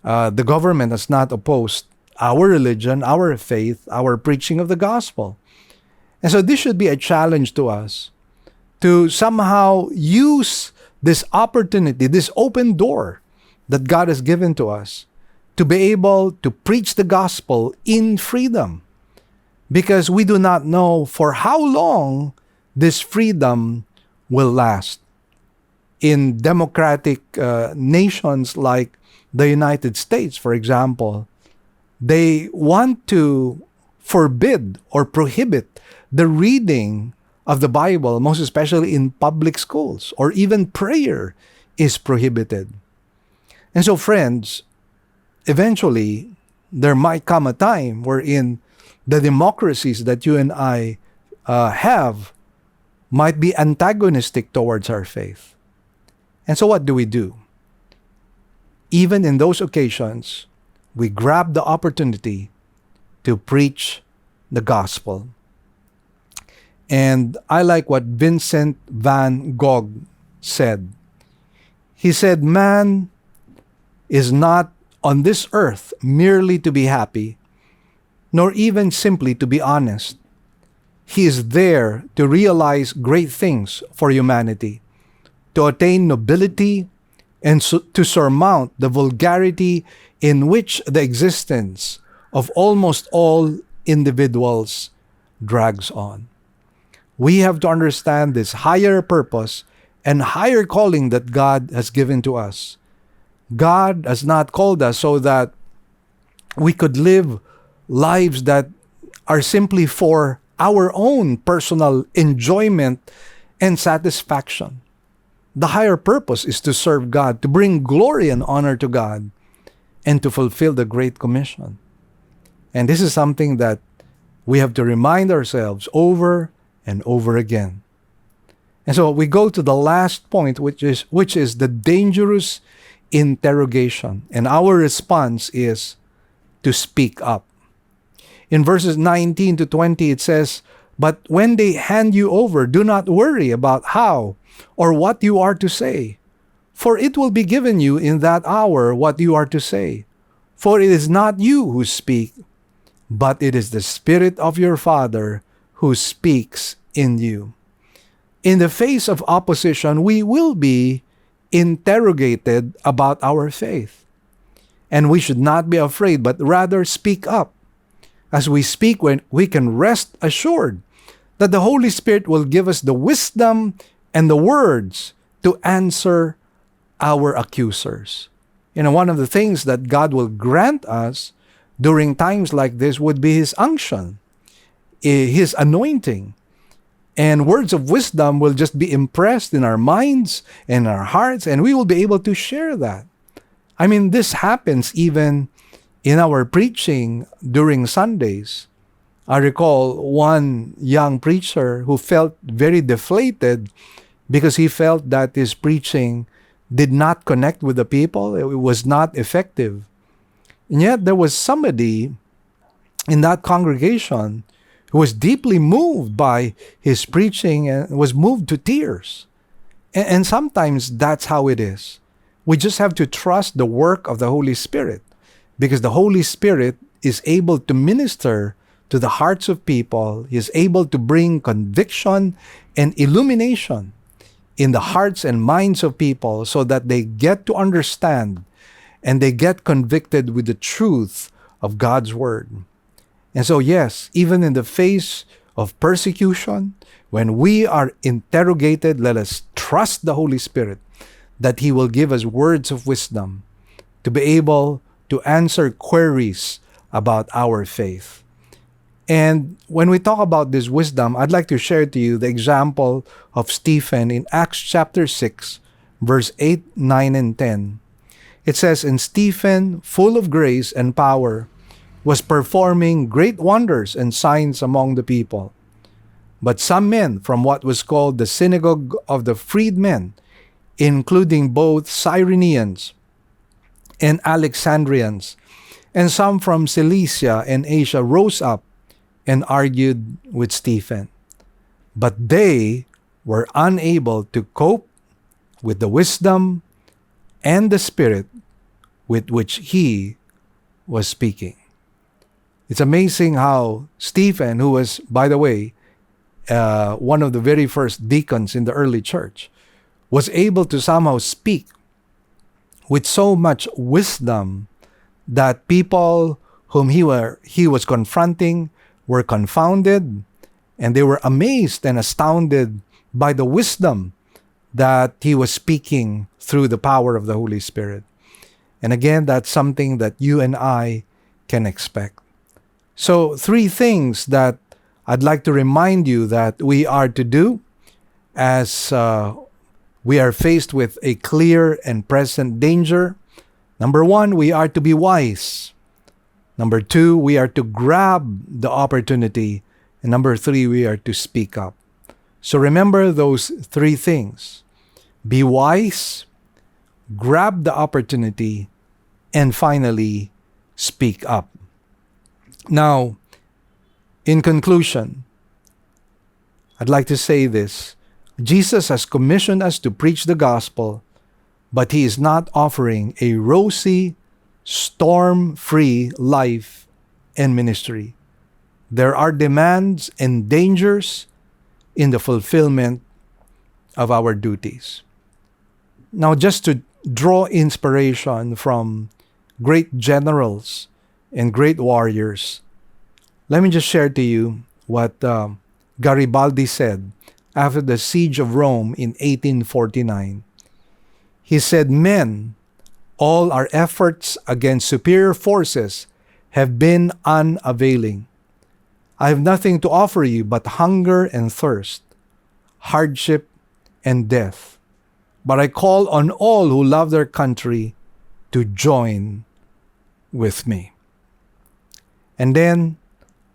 The government has not opposed our religion, our faith, our preaching of the gospel. And so this should be a challenge to us to somehow use this opportunity, this open door that God has given to us to be able to preach the gospel in freedom. Because we do not know for how long this freedom will last. In democratic nations like the United States, for example, they want to forbid or prohibit the reading of the Bible, most especially in public schools, or even prayer is prohibited. And so, friends, eventually, there might come a time wherein the democracies that you and I have might be antagonistic towards our faith. And so what do? Even in those occasions, we grab the opportunity to preach the gospel. And I like what Vincent van Gogh said. He said, man is not on this earth merely to be happy, nor even simply to be honest. He is there to realize great things for humanity, to attain nobility, and to surmount the vulgarity in which the existence of almost all individuals drags on. We have to understand this higher purpose and higher calling that God has given to us. God has not called us so that we could live lives that are simply for our own personal enjoyment and satisfaction. The higher purpose is to serve God, to bring glory and honor to God, and to fulfill the Great Commission. And this is something that we have to remind ourselves over and over again. And so we go to the last point, which is the dangerous interrogation. And our response is to speak up. In verses 19 to 20, it says, "But when they hand you over, do not worry about how or what you are to say, for it will be given you in that hour what you are to say. For it is not you who speak, but it is the Spirit of your Father who speaks in you." In the face of opposition, we will be interrogated about our faith. And we should not be afraid, but rather speak up. As we speak, we can rest assured that the Holy Spirit will give us the wisdom and the words to answer our accusers. You know, one of the things that God will grant us during times like this would be His unction, His anointing. And words of wisdom will just be impressed in our minds and our hearts, and we will be able to share that. I mean, this happens even in our preaching during Sundays. I recall one young preacher who felt very deflated because he felt that his preaching did not connect with the people. It was not effective. And yet there was somebody in that congregation who was deeply moved by his preaching and was moved to tears. And sometimes that's how it is. We just have to trust the work of the Holy Spirit, because the Holy Spirit is able to minister to the hearts of people. He is able to bring conviction and illumination in the hearts and minds of people so that they get to understand and they get convicted with the truth of God's Word. And so, yes, even in the face of persecution, when we are interrogated, let us trust the Holy Spirit that He will give us words of wisdom to be able to answer queries about our faith. And when we talk about this wisdom, I'd like to share to you the example of Stephen in Acts chapter 6, verse 8, 9, and 10. It says, "And Stephen, full of grace and power, was performing great wonders and signs among the people. But some men from what was called the synagogue of the freedmen, including both Cyrenians and Alexandrians, and some from Cilicia and Asia, rose up and argued with Stephen. But they were unable to cope with the wisdom and the spirit with which he was speaking." It's amazing how Stephen, who was, by the way, one of the very first deacons in the early church, was able to somehow speak with so much wisdom that people whom he was confronting were confounded, and they were amazed and astounded by the wisdom that he was speaking through the power of the Holy Spirit. And again, that's something that you and I can expect. So 3 things that I'd like to remind you that we are to do as we are faced with a clear and present danger. Number 1, we are to be wise. Number 2, we are to grab the opportunity. And number 3, we are to speak up. So remember those 3 things. Be wise, grab the opportunity, and finally, speak up. Now, in conclusion, I'd like to say this. Jesus has commissioned us to preach the gospel, but He is not offering a rosy, storm-free life and ministry. There are demands and dangers in the fulfillment of our duties. Now, just to draw inspiration from great generals and great warriors, let me just share to you what Garibaldi said after the siege of Rome in 1849. He said, "Men, all our efforts against superior forces have been unavailing. I have nothing to offer you but hunger and thirst, hardship and death. But I call on all who love their country to join with me." And then,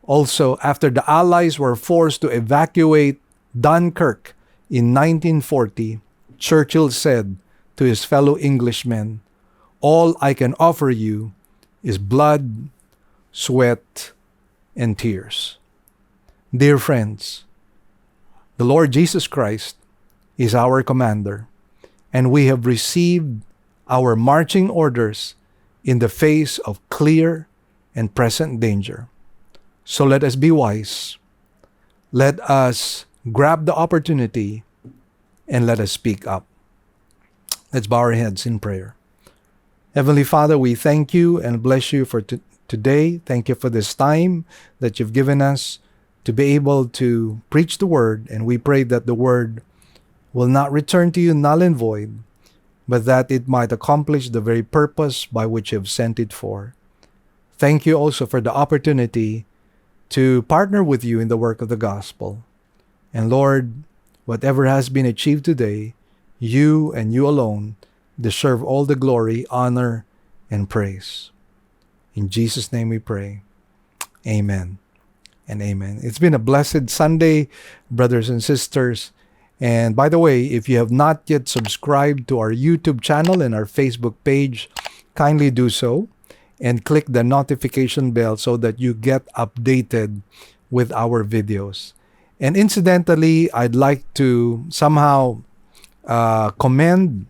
also, after the Allies were forced to evacuate Dunkirk in 1940, Churchill said to his fellow Englishmen, "All I can offer you is blood, sweat, and tears." Dear friends, the Lord Jesus Christ is our commander, and we have received our marching orders in the face of clear and present danger. So let us be wise. Let us grab the opportunity, and let us speak up. Let's bow our heads in prayer. Heavenly Father, we thank you and bless you for today. Thank you for this time that you've given us to be able to preach the word, and we pray that the word will not return to you null and void, but that it might accomplish the very purpose by which you have sent it for. Thank you also for the opportunity to partner with you in the work of the gospel. And Lord, whatever has been achieved today, you and you alone deserve all the glory, honor, and praise. In Jesus' name we pray. Amen and amen. It's been a blessed Sunday, brothers and sisters. And by the way, if you have not yet subscribed to our YouTube channel and our Facebook page, kindly do so and click the notification bell so that you get updated with our videos. And incidentally, I'd like to somehow commend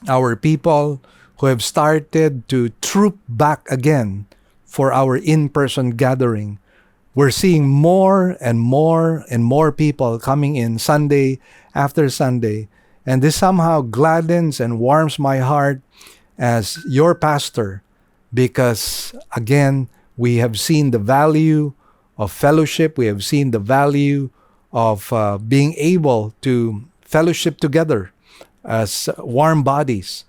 our people who have started to troop back again for our in-person gathering. We're seeing more and more and more people coming in Sunday after Sunday. And this somehow gladdens and warms my heart as your pastor, because again, we have seen the value of fellowship. We have seen the value of being able to fellowship together as warm bodies.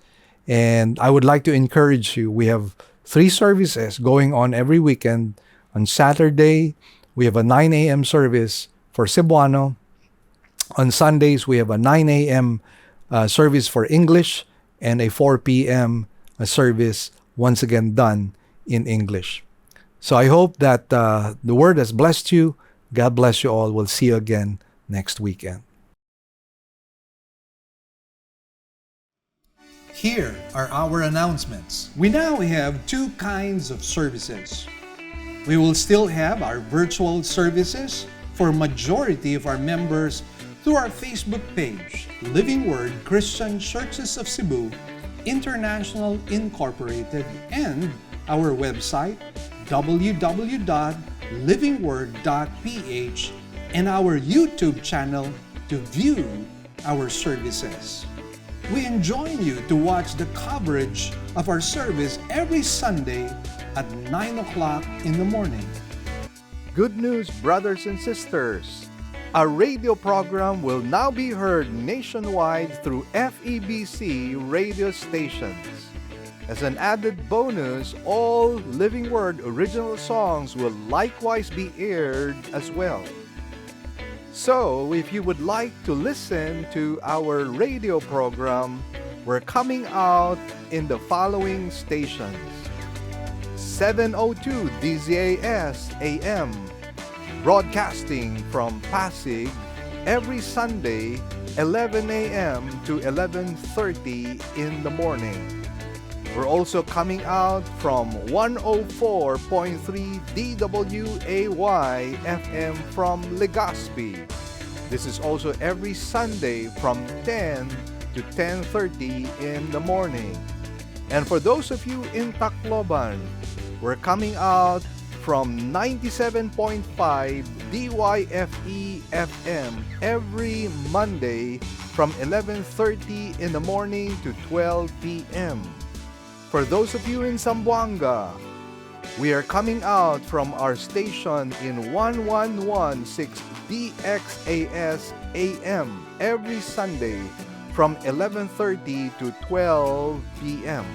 And I would like to encourage you. We have 3 services going on every weekend. On Saturday, we have a 9 a.m. service for Cebuano. On Sundays, we have a 9 a.m. Service for English and a 4 p.m. Service, once again done in English. So I hope that the word has blessed you. God bless you all. We'll see you again next weekend. Here are our announcements. We now have 2 kinds of services. We will still have our virtual services for majority of our members through our Facebook page, Living Word Christian Churches of Cebu, International Incorporated, and our website, www.livingword.ph, and our YouTube channel to view our services. We enjoin you to watch the coverage of our service every Sunday at 9 o'clock in the morning. Good news, brothers and sisters! Our radio program will now be heard nationwide through FEBC radio stations. As an added bonus, all Living Word original songs will likewise be aired as well. So, if you would like to listen to our radio program, we're coming out in the following stations. 702 DZAS AM, broadcasting from Pasig every Sunday, 11 a.m. to 11:30 in the morning. We're also coming out from 104.3 DWAY FM from Legazpi. This is also every Sunday from 10 to 10:30 in the morning. And for those of you in Tacloban, we're coming out from 97.5 DYFE FM every Monday from 11:30 in the morning to 12 p.m. For those of you in Zamboanga, we are coming out from our station in 1116 DXAS AM every Sunday from 11:30 to 12 p.m.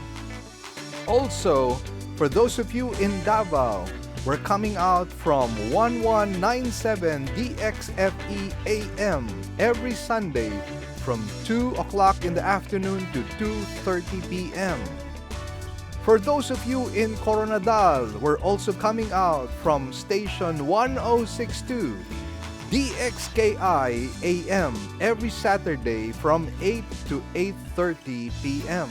Also, for those of you in Davao, we're coming out from 1197 DXFE AM every Sunday from 2 o'clock in the afternoon to 2:30 p.m. For those of you in Coronadal, we're also coming out from station 1062 DXKI AM every Saturday from 8 to 8:30 p.m.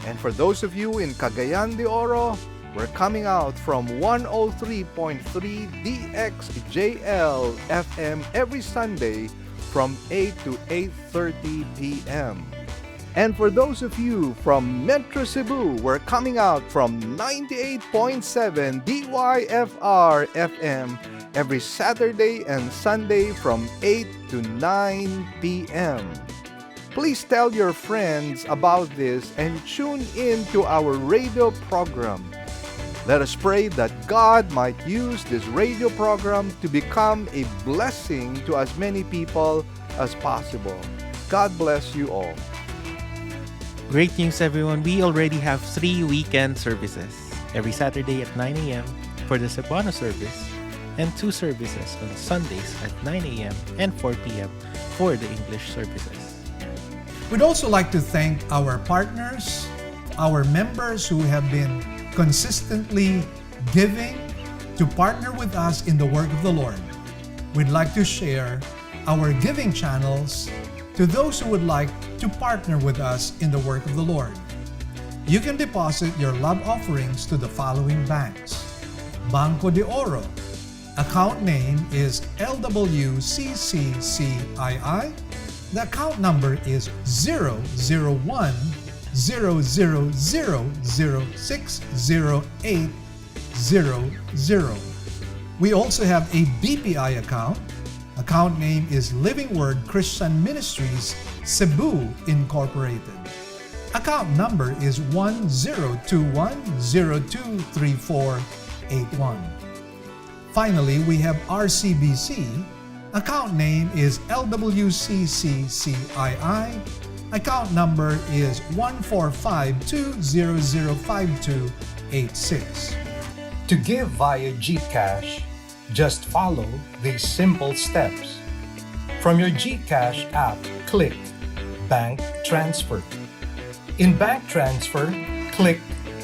And for those of you in Cagayan de Oro, we're coming out from 103.3 DXJL FM every Sunday from 8 to 8:30 p.m. And for those of you from Metro Cebu, we're coming out from 98.7 DYFR FM every Saturday and Sunday from 8 to 9 p.m. Please tell your friends about this and tune in to our radio program. Let us pray that God might use this radio program to become a blessing to as many people as possible. God bless you all. Great news, everyone. We already have 3 weekend services every Saturday at 9 a.m. for the Cebuano service and 2 services on Sundays at 9 a.m. and 4 p.m. for the English services. We'd also like to thank our partners, our members who have been consistently giving to partner with us in the work of the Lord. We'd like to share our giving channels to those who would like to partner with us in the work of the Lord. You can deposit your love offerings to the following banks. Banco de Oro. Account name is LWCCCII. The account number is 001-000-60800. We also have a BPI account. Account name is Living Word Christian Ministries, Cebu Incorporated. Account number is 1021023481. Finally, we have RCBC. Account name is LWCCCII. Account number is 14520052886. To give via GCash, just follow these simple steps. From your GCash app, click Bank Transfer. In Bank Transfer, click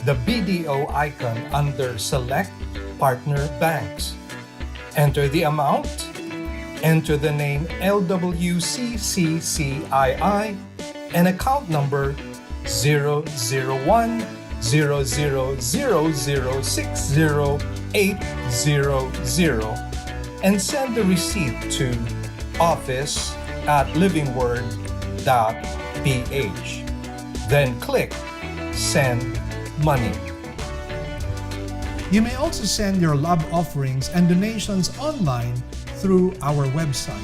the BDO icon under Select Partner Banks. Enter the amount, enter the name LWCCCII and account number 001000060,800 and send the receipt to office@livingword.ph. Then click Send Money. You may also send your love offerings and donations online through our website.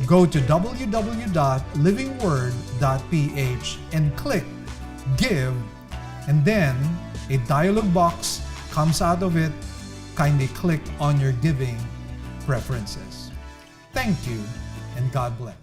Go to www.livingword.ph and click Give, and then a dialog box comes out of it. Kindly click on your giving preferences. Thank you, and God bless.